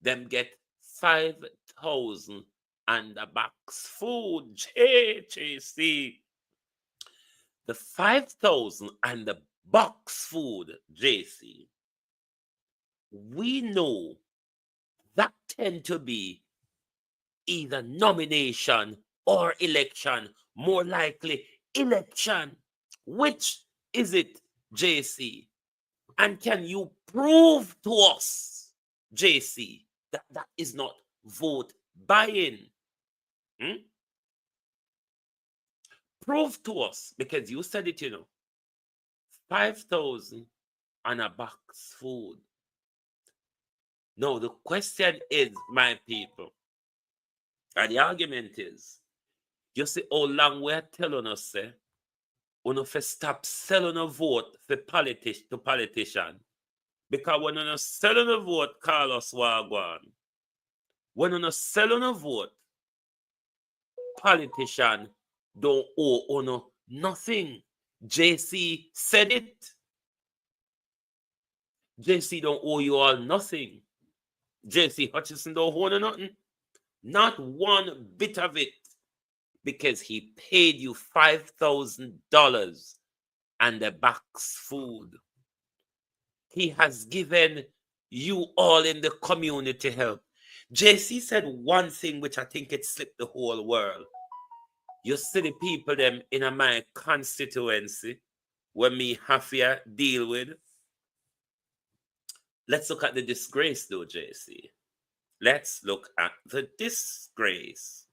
them get 5,000 and a box food. JC. The 5,000 and the box food, JC. We know that tend to be either nomination or election, more likely election. Which is it, JC? And can you prove to us, JC, that that is not vote buying? Prove to us, because you said it, 5,000 and a box food. No, the question is, my people, and the argument is, you see how long we're telling us, say, we have to stop selling a vote for politician. Because when you're selling a vote, call us wagwan. When you're selling a vote, politician don't owe nothing. JC said it. JC don't owe you all nothing. JC Hutchinson don't owe nothing. Not one bit of it. Because he paid you $5,000 and a box food. He has given you all in the community help. JC said one thing which I think it slipped the whole world. You see the people them in my constituency when me have to deal with. Let's look at the disgrace though, JC. Let's look at the disgrace.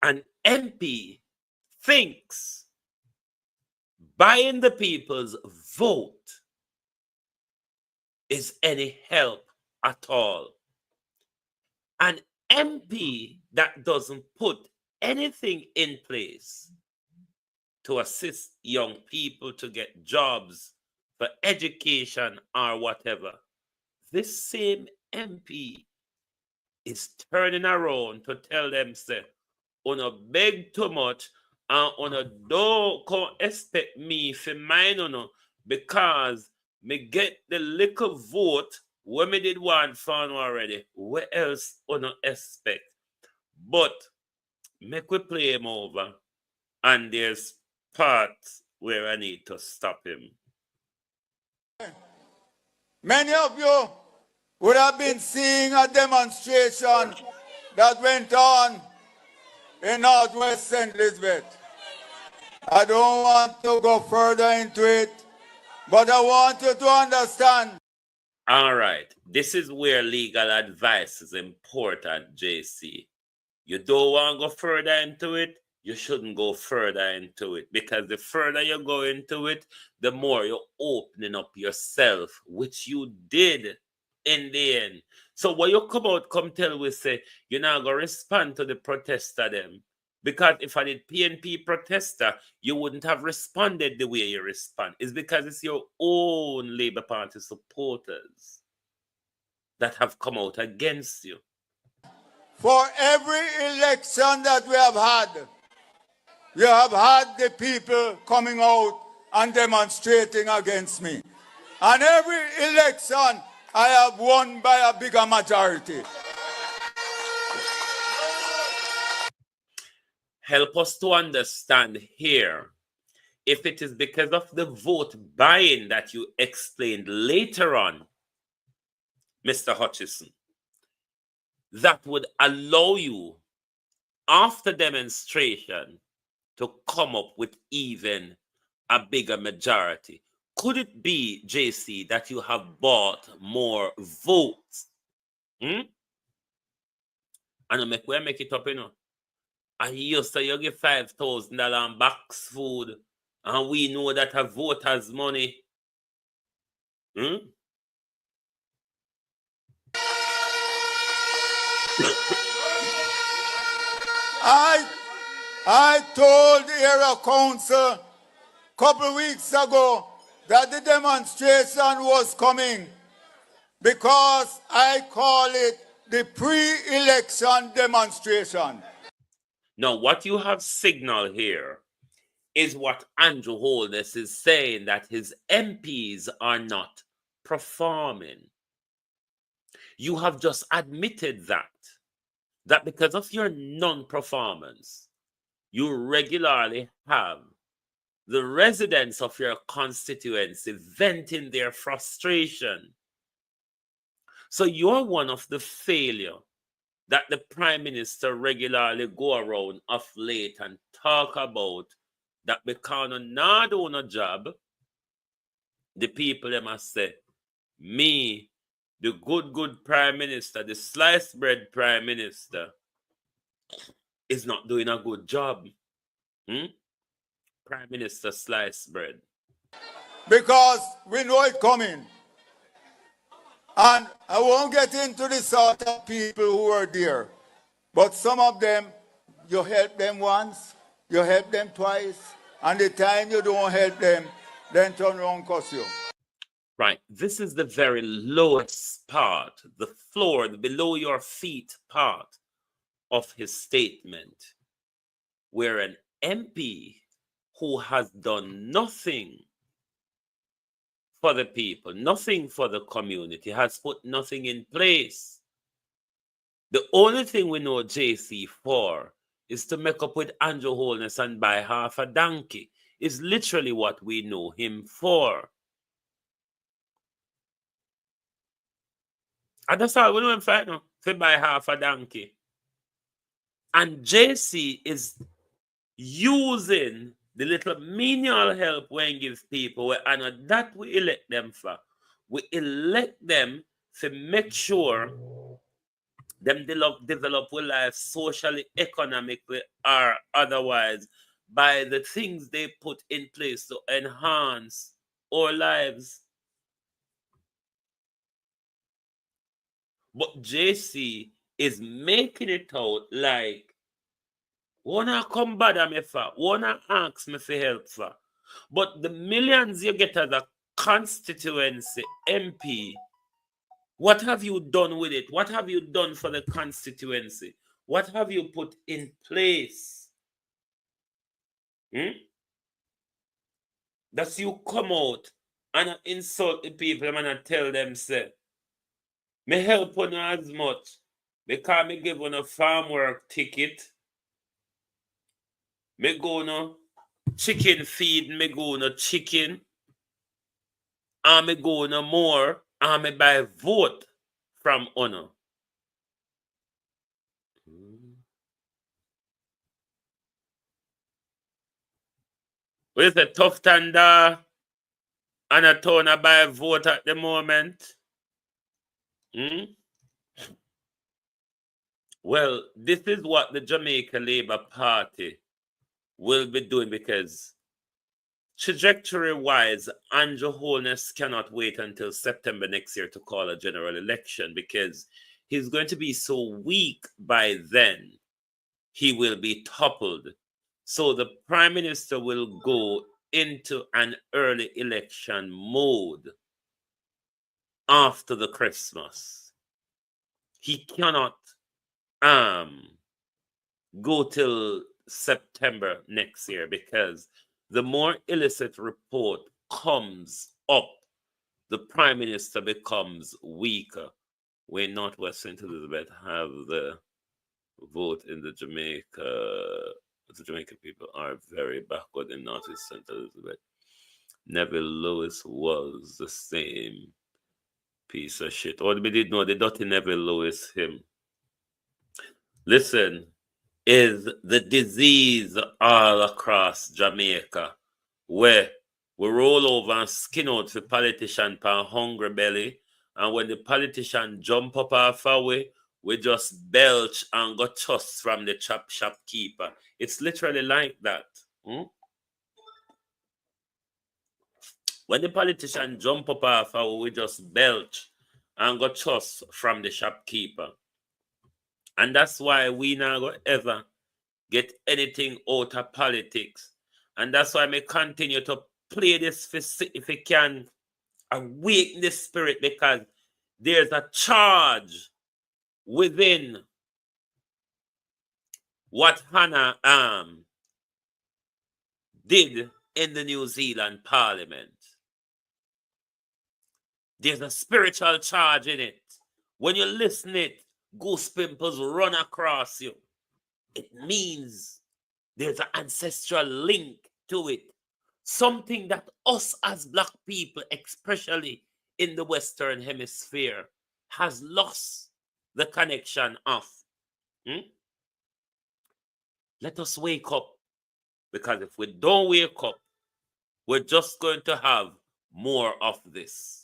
An MP thinks buying the people's vote is any help at all. An MP that doesn't put anything in place to assist young people to get jobs for education or whatever, this same MP is turning around to tell them, say, una beg too much and una don't come expect me for mine because me get the little vote when me did one found already. What else una expect? But make we play him over, and there's parts where I need to stop him. Many of you would have been seeing a demonstration that went on in Northwest St. Elizabeth. I don't want to go further into it, but I want you to understand. All right. This is where legal advice is important, JC. You don't want to go further into it, you shouldn't go further into it. Because the further you go into it, the more you're opening up yourself, which you did in the end. So when you come tell we say, you're not going to respond to the protester them. Because if I did PNP protester, you wouldn't have responded the way you respond. It's because it's your own Labour Party supporters that have come out against you. For every election that we have had, you have had the people coming out and demonstrating against me. And every election, I have won by a bigger majority. Help us to understand here, if it is because of the vote buying that you explained later on, Mr. Hutchinson, that would allow you, after demonstration, to come up with even a bigger majority. Could it be, JC, that you have bought more votes? And we make it up, And you say you give $5,000 box food And we know that a voter's money. I told the area council a couple weeks ago that the demonstration was coming because I call it the pre-election demonstration. Now, what you have signaled here is what Andrew Holness is saying, that his MPs are not performing. You have just admitted that because of your non-performance, you regularly have the residents of your constituency venting their frustration. So you're one of the failure that the Prime Minister regularly go around of late and talk about, that because not doing a job, the people they must say, me, the good Prime Minister, the sliced bread Prime Minister, is not doing a good job. Prime Minister sliced bread. Because we know it coming. And I won't get into the sort of people who are there. But some of them, you help them once, you help them twice, and the time you don't help them, then turn around cuss you. Right. This is the very lowest part, the floor, the below your feet part of his statement, where an MP who has done nothing for the people, nothing for the community, has put nothing in place. The only thing we know JC for is to make up with Andrew Holness and buy half a donkey. Is literally what we know him for. And that's all we know him for now, to buy half a donkey. And JC is using the little menial help when gives people, and that we elect them for. We elect them to make sure them develop with life socially, economically, or otherwise by the things they put in place to enhance our lives. But JC is making it out like, wanna come bother me for, wanna ask me for help for. But the millions you get as a constituency MP, what have you done with it? What have you done for the constituency? What have you put in place? That you come out and insult the people and tell them, say, me help on as much because me give on a farm work ticket. Me go no chicken feed, me go no chicken. And me go no more, and me buy vote from honor. With a tough tender and a ton of buy vote at the moment. Well, this is what the Jamaica Labour Party will be doing, because trajectory-wise, Andrew Holness cannot wait until September next year to call a general election, because he's going to be so weak by then, he will be toppled. So the Prime Minister will go into an early election mode after the Christmas. He cannot go till September next year, because the more illicit report comes up, the Prime Minister becomes weaker. When Northwest St. Elizabeth have the vote in the Jamaican people are very backward in Northeast St. Elizabeth. Neville Lewis was the same piece of shit. Or we did know the dirty Neville Lewis him. Listen, is the disease all across Jamaica, where we roll over and skin out for politician per hungry belly, and when the politician jump up off our way, we just belch and got tossed from the shopkeeper. It's literally like that. When the politician jump up off, we just belch and go trust from the shopkeeper. And that's why we not go ever get anything out of politics. And that's why I continue to play this if we can awaken the spirit, because there's a charge within what Hannah did in the New Zealand Parliament. There's a spiritual charge in it. When you listen it, goose pimples run across you. It means there's an ancestral link to it. Something that us as Black people, especially in the Western Hemisphere, has lost the connection of. Let us wake up, because if we don't wake up, we're just going to have more of this.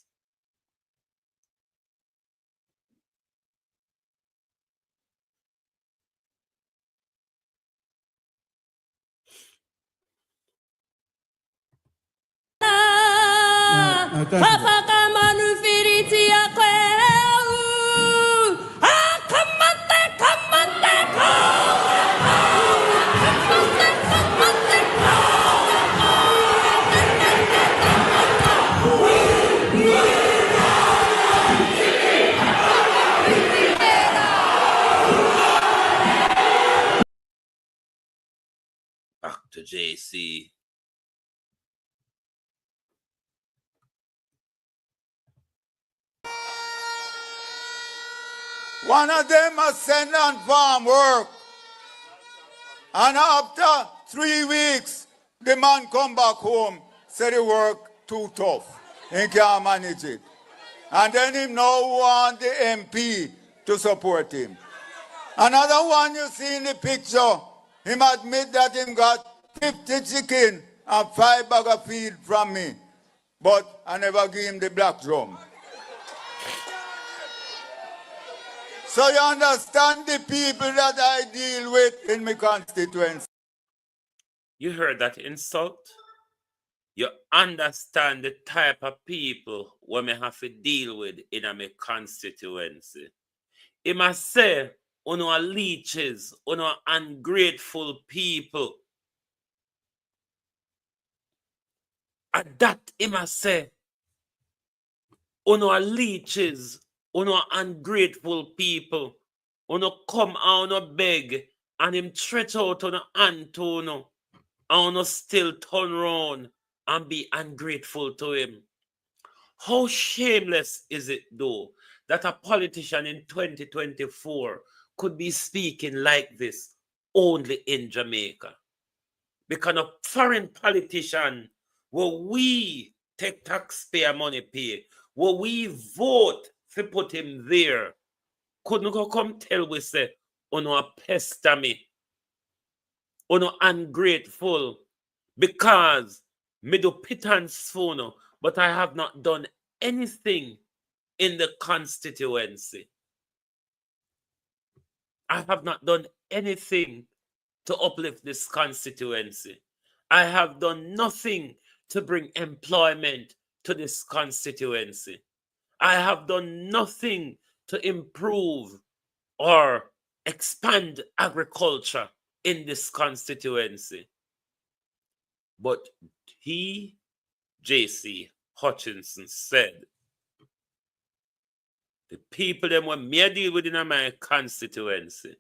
Back to JC. One of them has sent on farm work. And after 3 weeks, the man come back home, said the work too tough. He can't manage it. And then him now want the MP to support him. Another one you see in the picture, him admit that him got 50 chicken and 5 bag of feed from me. But I never give him the black drum. So you understand the people that I deal with in my constituency. You heard that insult? You understand the type of people we may have to deal with in my constituency. He must say, uno are leeches, uno are ungrateful people. And that he must say, uno are leeches, uno are ungrateful people. Uno come and uno beg, and him stretch out uno hand to uno, and uno still turn round and be ungrateful to him. How shameless is it, though, that a politician in 2024 could be speaking like this only in Jamaica? Because a foreign politician, where we take taxpayer money pay, where we vote to put him there, couldn't go come tell we say, uno a pester me, uno ungrateful, because me do pittance for, but I have not done anything in the constituency. I have not done anything to uplift this constituency. I have done nothing to bring employment to this constituency. I have done nothing to improve or expand agriculture in this constituency. But he, JC Hutchinson, said, the people them when me deal with in my constituency,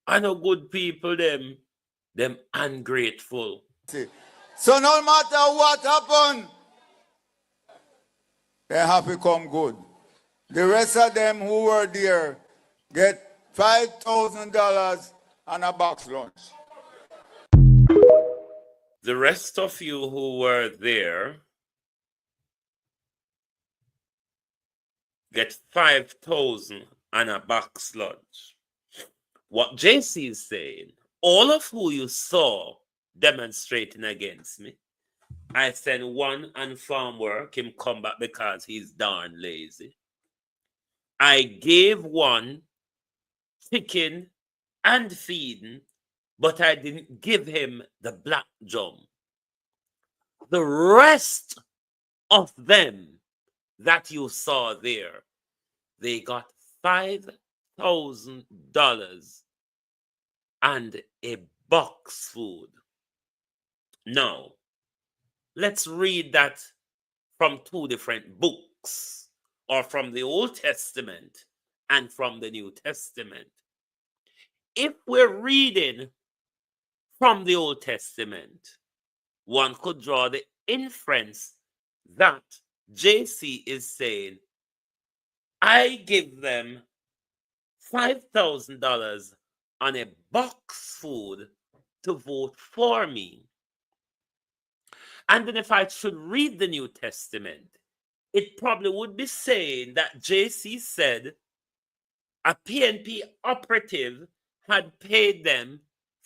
I know good people them ungrateful. So no matter what happened, they have become good. The rest of them who were there get $5,000 and a box lunch. The rest of you who were there get 5,000 and a box lunch. What JC is saying, all of who you saw demonstrating against me, I send one on farm work, him come back because he's darn lazy. I gave one chicken and feeding, but I didn't give him the black drum. The rest of them that you saw there, they got $5,000 and a box food. Now, let's read that from two different books, or from the Old Testament and from the New Testament. If we're reading from the Old Testament, one could draw the inference that JC is saying, I give them $5,000 on a box food to vote for me. And then if I should read the New Testament, it probably would be saying that JC said a PNP operative had paid them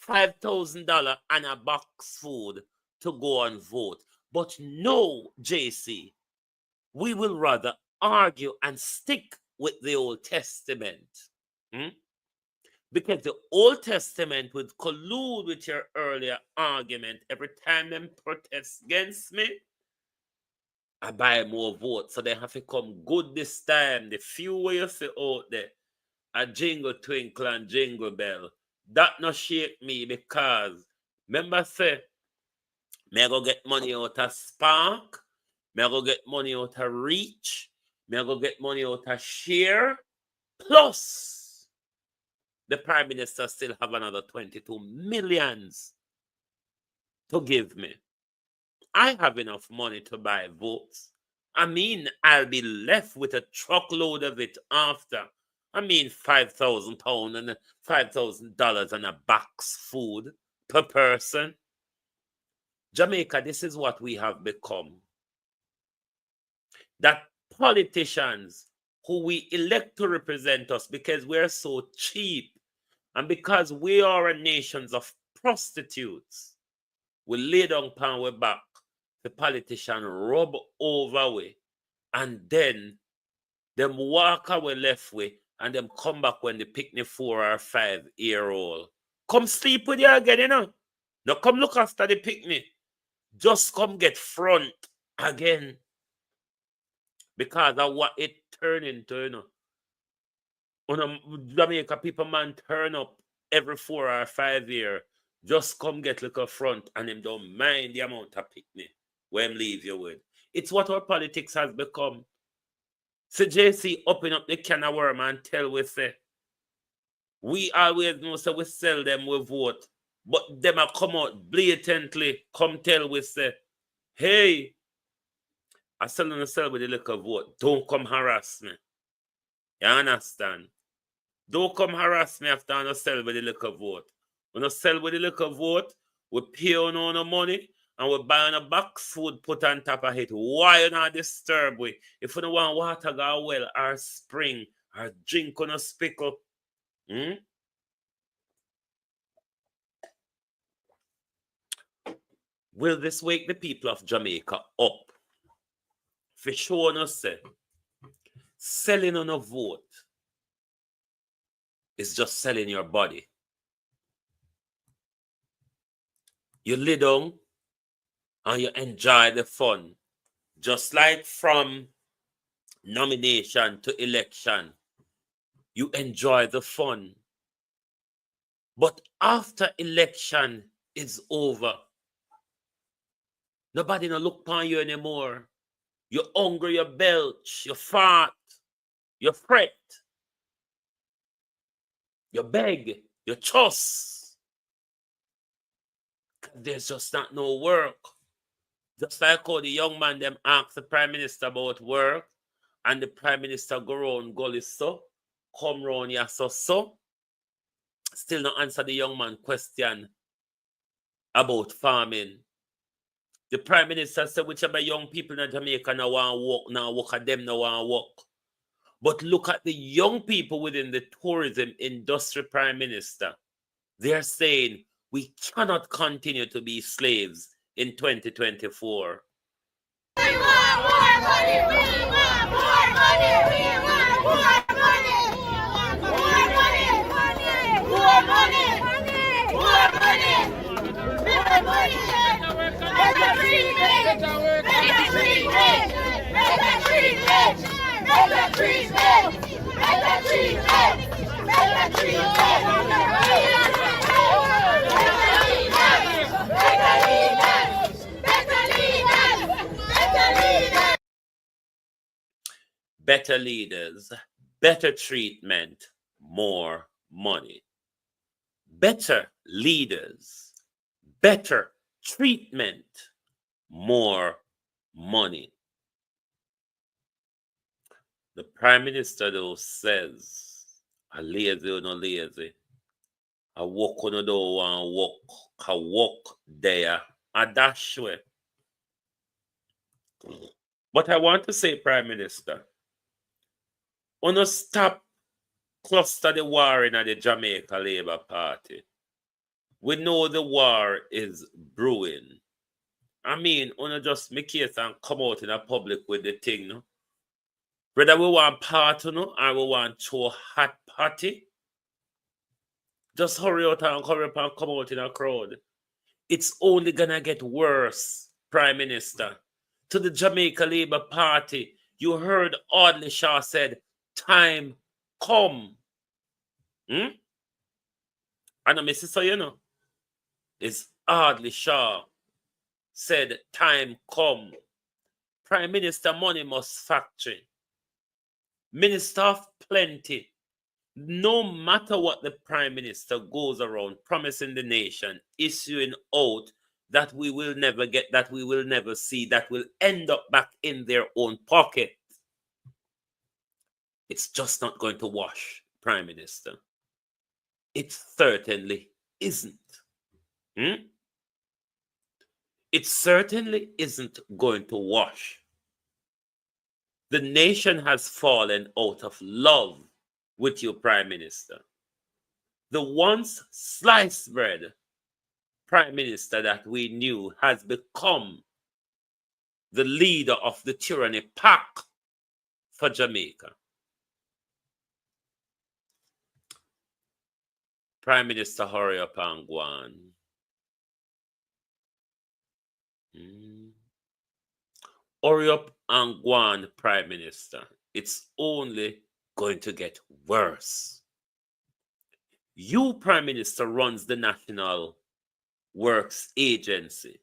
$5,000 and a box food to go and vote. But no, JC, we will rather argue and stick with the Old Testament. Because the Old Testament would collude with your earlier argument. Every time them protest against me, I buy more votes. So they have to come good this time. The few way you see out there, a jingle twinkle and jingle bell, that no shake me, because remember say, me I go get money out of Spark, me I go get money out of Reach, me I go get money out of Share, plus the Prime Minister still have another 22 millions to give me. I have enough money to buy votes. I mean, I'll be left with a truckload of it after. I mean, £5,000 and $5,000 and a box food per person. Jamaica, this is what we have become. That politicians who we elect to represent us, because we're so cheap and because we are a nation of prostitutes, we lay down upon our back, the politician rub over we, and then them walk away left way, and them come back when they pick the 4 or 5 year old. Come sleep with you again, you know. Now come look after the picnic. Just come get front again. Because of what it turned into, you know. Jamaica people man turn up every 4 or 5 years. Just come get little front and them don't mind the amount of picnic when leave you with. It's what our politics has become. So JC open up the can of worm and tell we say, we always know so we sell them, we vote. But them a come out blatantly, come tell we say, hey, I sell them with the liquor vote. Don't come harass me. You understand? Don't come harass me after I sell with the liquor vote. When I sell with the liquor vote, we pay on no money and we buy on a box food put on top of it. Why you not disturb we? If you don't want water go well or spring or drink on a spickle, will this wake the people of Jamaica up? For sure, no say, selling on a vote is just selling your body. You lay down and you enjoy the fun. Just like from nomination to election, you enjoy the fun. But after election is over, nobody no look upon you anymore. You're hungry, you belch, you fart, you fret, you beg, you truss. There's just not no work. Just like how the young man them asked the Prime Minister about work, and the Prime Minister go round gully so, come round here so. Still not answer the young man question about farming. The Prime Minister said whichever young people in Jamaica now want to work at them now want to work. But look at the young people within the tourism industry, Prime Minister. They're saying we cannot continue to be slaves in 2024. We want more money! We want more money! We want more money! More money! More money! More money! More money! Let the free rate! Let the free rate! better leaders, better treatment, more money. Better leaders, better treatment, more money. The Prime Minister, though, says, a lazy or no lazy, a walk on the door and walk there, a dash way. But I want to say, Prime Minister, wanna stop cluster the war in the Jamaica Labour Party. We know the war is brewing. I mean, wanna just make case and come out in the public with the thing, no? Whether we want party, no, or we want to hot party, just hurry out and hurry up and come out in a crowd. It's only gonna get worse, Prime Minister. To the Jamaica Labour Party, you heard AUDLEY Shaw said, time come. And I miss it, so you know, it's AUDLEY Shaw said, time come. Prime Minister Money Must Factory, Minister of Plenty. No matter what the Prime Minister goes around promising the nation, issuing out that we will never get, that we will never see, that will end up back in their own pocket, it's just not going to wash, Prime Minister. It certainly isn't. It certainly isn't going to wash. The nation has fallen out of love with you, Prime Minister. The once sliced bread Prime Minister that we knew has become the leader of the tyranny pack for Jamaica. Prime Minister, hurry up and go on. Hurry up and go on, Prime Minister. It's only going to get worse. You, Prime Minister, runs the National Works Agency.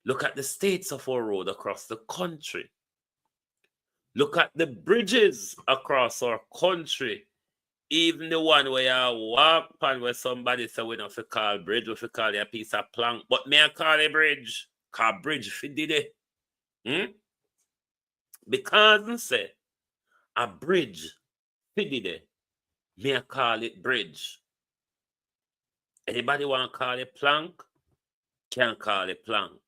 Look at the states of our road across the country. Look at the bridges across our country. Even the one where you walk on where somebody say we don't call bridge, we call it a piece of plank. But me I call it bridge. Call bridge fi did it. Because I say a bridge fi did it. Me I call it bridge. Anybody want to call it plank? Can call it plank.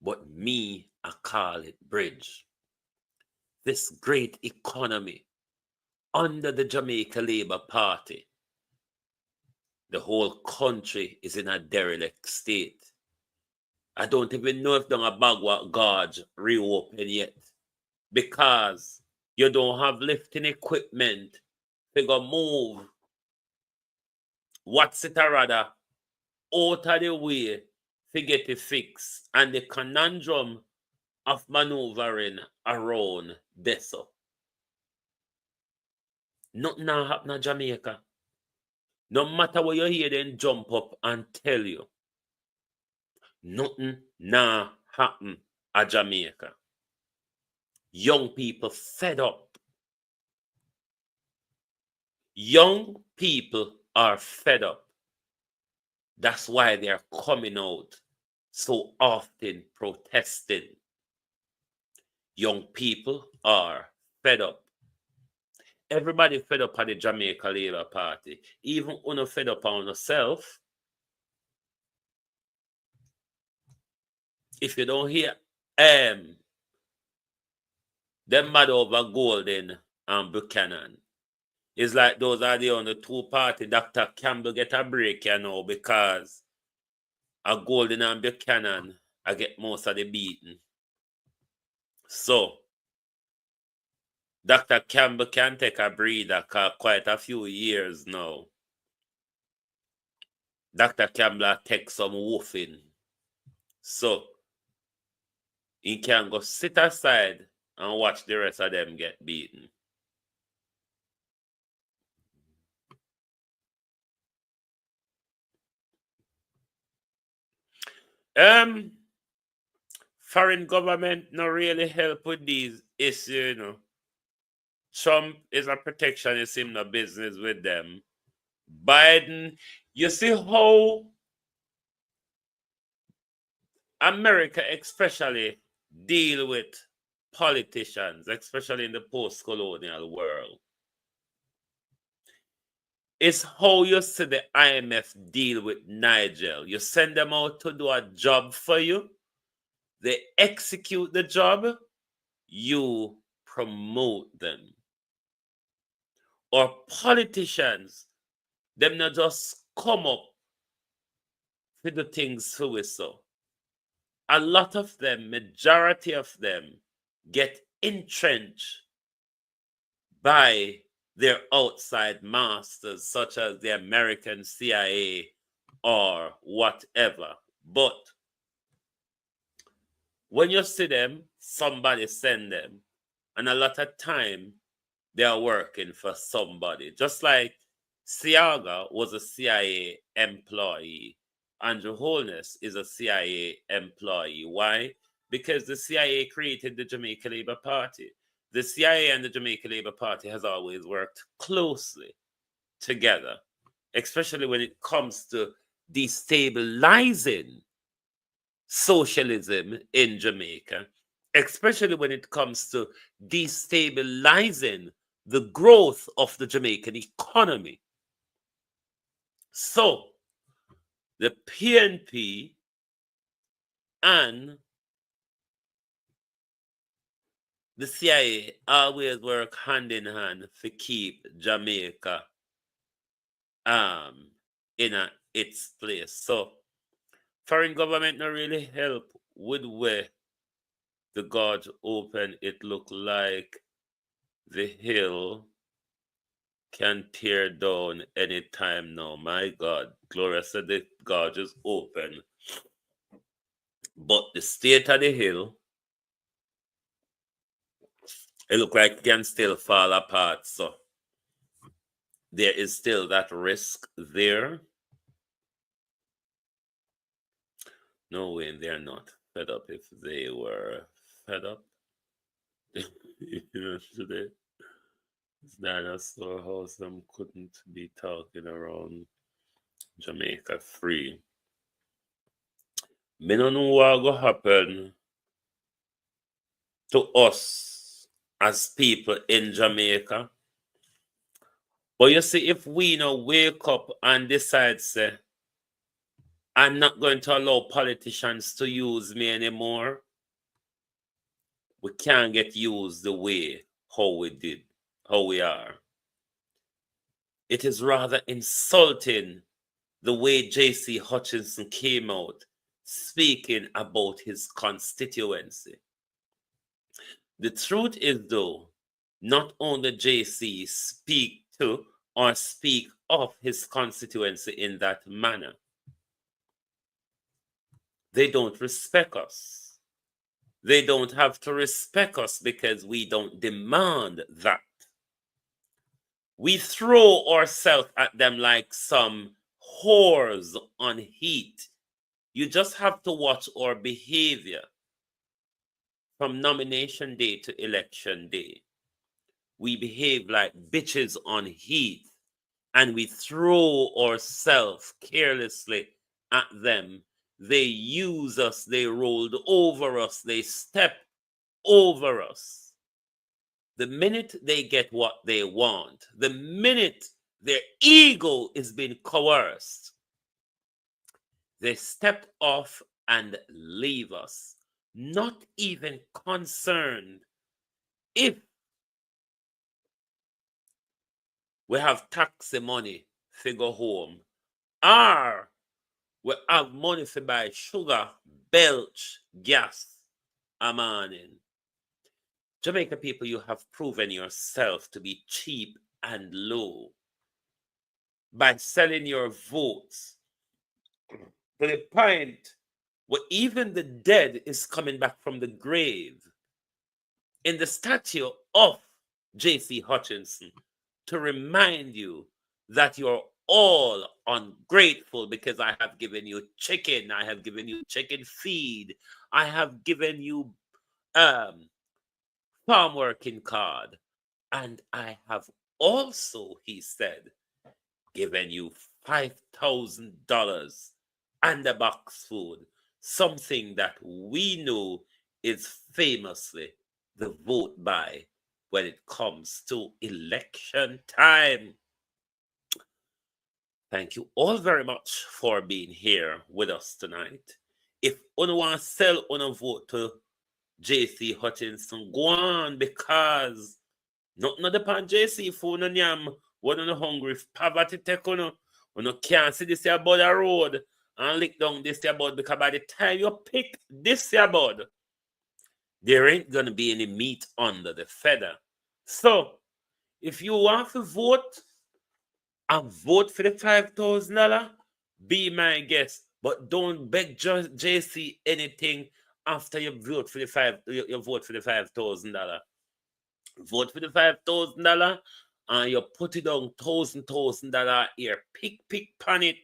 But me I call it bridge. This great economy under the Jamaica Labour Party, the whole country is in a derelict state. I don't even know if the Bagwa Gorge reopen yet, because you don't have lifting equipment to go move what's it a rather out of the way to get it fixed, and the conundrum of maneuvering around this. Nothing now happen in Jamaica. No matter what you hear them jump up and tell you, nothing now happen in Jamaica. Young people fed up. Young people are fed up. That's why they are coming out so often protesting. Young people are fed up. Everybody fed up on the Jamaica Labour Party. Even when fed up on yourself. If you don't hear them mad over Golden and Buchanan. It's like those are the only two parties. Dr. Campbell get a break, you know, because a Golden and Buchanan I get most of the beating. So Dr. Campbell can take a breather for quite a few years now. Dr. Campbell take some woofing. So he can go sit aside and watch the rest of them get beaten. Foreign government not really help with these issue, you know. Trump is a protectionist, him no business with them. Biden, you see how America especially deal with politicians, especially in the post-colonial world. It's how you see the IMF deal with Nigel. You send them out to do a job for you. They execute the job. You promote them. Or politicians, them not just come up with the things for we so. A lot of them, majority of them, get entrenched by their outside masters, such as the American CIA or whatever. But when you see them, somebody send them. And a lot of time, they are working for somebody. Just like Siaga was a CIA employee. Andrew Holness is a CIA employee. Why? Because the CIA created the Jamaica Labour Party. The CIA and the Jamaica Labour Party has always worked closely together, especially when it comes to destabilizing socialism in Jamaica, especially when it comes to destabilizing the growth of the Jamaican economy. So, the PNP and the CIA always work hand in hand to keep Jamaica in its place. So, foreign government not really help with where the gorge open. It look like the hill can tear down anytime now. My God, Gloria said the gorge is open. But the state of the hill, it look like it can still fall apart. So there is still that risk there. No way, they're not fed up. If they were fed up, you know, today, this dinosaur house, them couldn't be talking around Jamaica free. Me no know what will happen to us as people in Jamaica. But you see, if we now wake up and decide, say, I'm not going to allow politicians to use me anymore, we can't get used the way how we are. It is rather insulting the way J.C. Hutchinson came out speaking about his constituency. The truth is, though, not only J.C. speak to or speak of his constituency in that manner. They don't respect us. They don't have to respect us because we don't demand that. We throw ourselves at them like some whores on heat. You just have to watch our behavior from nomination day to election day. We behave like bitches on heat and we throw ourselves carelessly at them. They use us, they rolled over us, they stepped over us. The minute they get what they want, the minute their ego is being coerced, they step off and leave us, not even concerned if we have taxi money to go home, or we have money to buy sugar, belch, gas a morning. Jamaica people, you have proven yourself to be cheap and low by selling your votes to the point where even the dead is coming back from the grave in the statue of J.C. Hutchinson to remind you that you're all ungrateful because I have given you chicken, I have given you chicken feed, I have given you farm working card. And I have also, he said, given you $5,000 and a box food, something that we know is famously the vote buy when it comes to election time. Thank you all very much for being here with us tonight. If you want to sell on a vote to JC Hutchinson, go on, because nothing upon JC phone and yam. One on the hungry, if poverty take on you can't see this about the road and lick down this about, because by the time you pick this about, there ain't gonna be any meat under the feather. So if you want to vote and vote for the $5,000, be my guest. But don't beg JC anything after you vote for the $5,000. Vote for the $5,000 and you put it on $1,000 here. Pick pan it.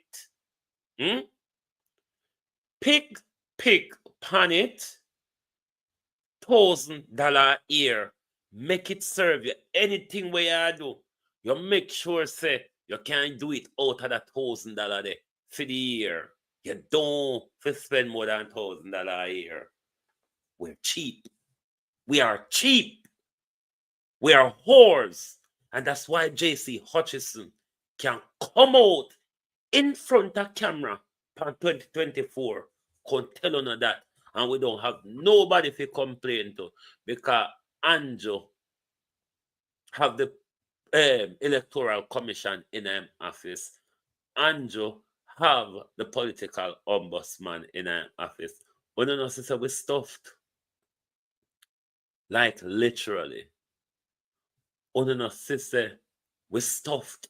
Pick pan it. $1,000 here. Make it serve you. Anything where you do, you make sure say you can't do it out of that $1,000 there for the year. You don't spend more than $1,000 a year. We're cheap. We are cheap. We are whores. And that's why JC Hutchinson can come out in front of camera for 2024. Can tell on that. And we don't have nobody to complain to, because Andrew have the Electoral Commission in his office. Andrew have the political ombudsman in his office. We don't know, sister, we stuffed. Like literally. We don't know, sister, we stuffed.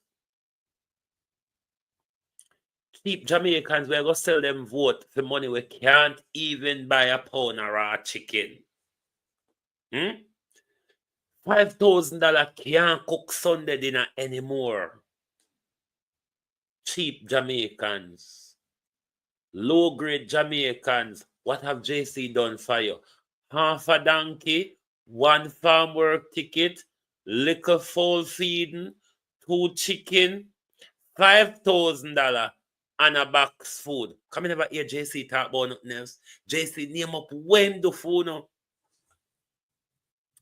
Cheap Jamaicans, we're going to sell them vote for money we can't even buy a pound of raw chicken. $5,000 can't cook Sunday dinner anymore. Cheap Jamaicans. Low-grade Jamaicans. What have JC done for you? Half a donkey, 1 farm work ticket, liquor fowl feeding, 2 chicken, $5,000 and a box food. Come in never hear JC talk about nothing else. JC name up when the food now.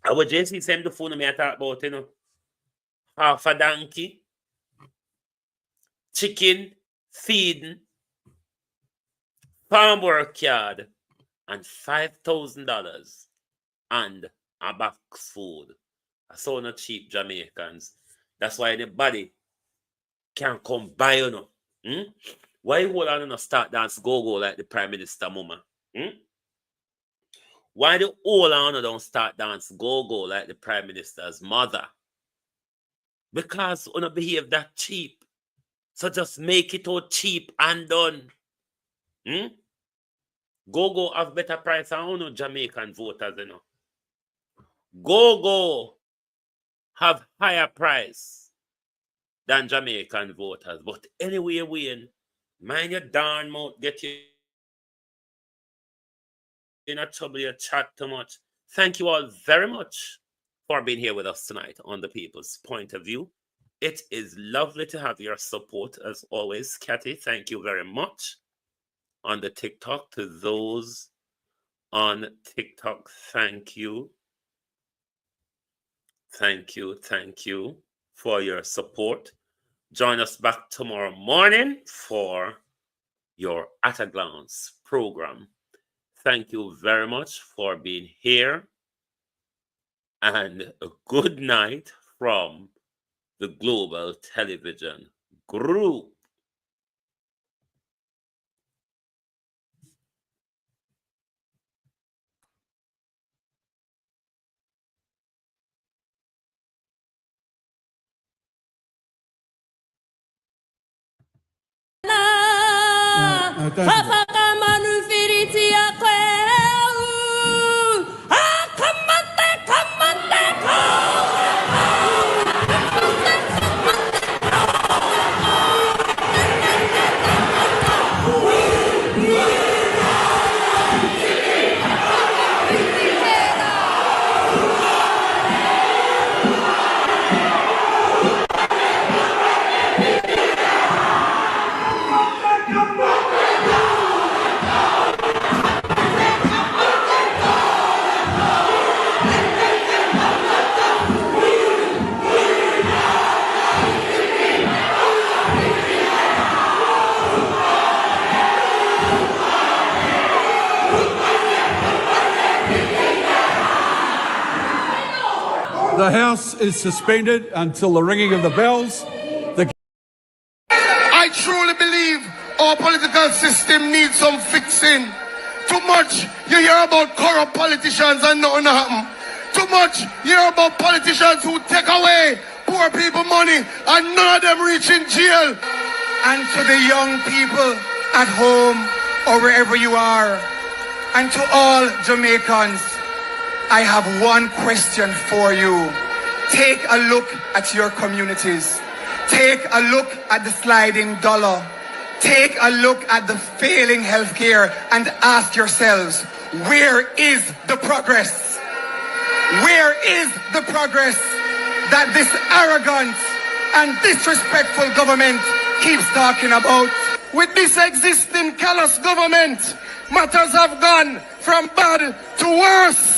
And what JC send the phone me I talk about, you know. Half a donkey, chicken, feeding, farm work yard, and $5,000 and a box food. I saw no cheap Jamaicans. That's why anybody can come buy you know. Why you hold on and start dance go-go like the Prime Minister mama? Why the whole on don't start dance go-go like the Prime Minister's mother? Because you don't behave that cheap. So just make it all cheap and done. Go-go have better price than Jamaican voters, you know. Go-go have higher price than Jamaican voters. But anyway, win. Mind your darn mouth, get you in a trouble, you chat too much. Thank you all very much for being here with us tonight on The People's Point of View. It is lovely to have your support as always, Kathy. Thank you very much. On the TikTok, to those on TikTok, thank you. Thank you for your support. Join us back tomorrow morning for your At a Glance program. Thank you very much for being here. And a good night from the Global Television Group. The House is suspended until the ringing of the bells. I truly believe our political system needs some fixing. Too much you hear about corrupt politicians and nothing happen. Too much you hear about politicians who take away poor people money and none of them reach in jail. And to the young people at home or wherever you are, and to all Jamaicans, I have one question for you. Take a look at your communities. Take a look at the sliding dollar. Take a look at the failing healthcare and ask yourselves, where is the progress? Where is the progress that this arrogant and disrespectful government keeps talking about? With this existing callous government, matters have gone from bad to worse.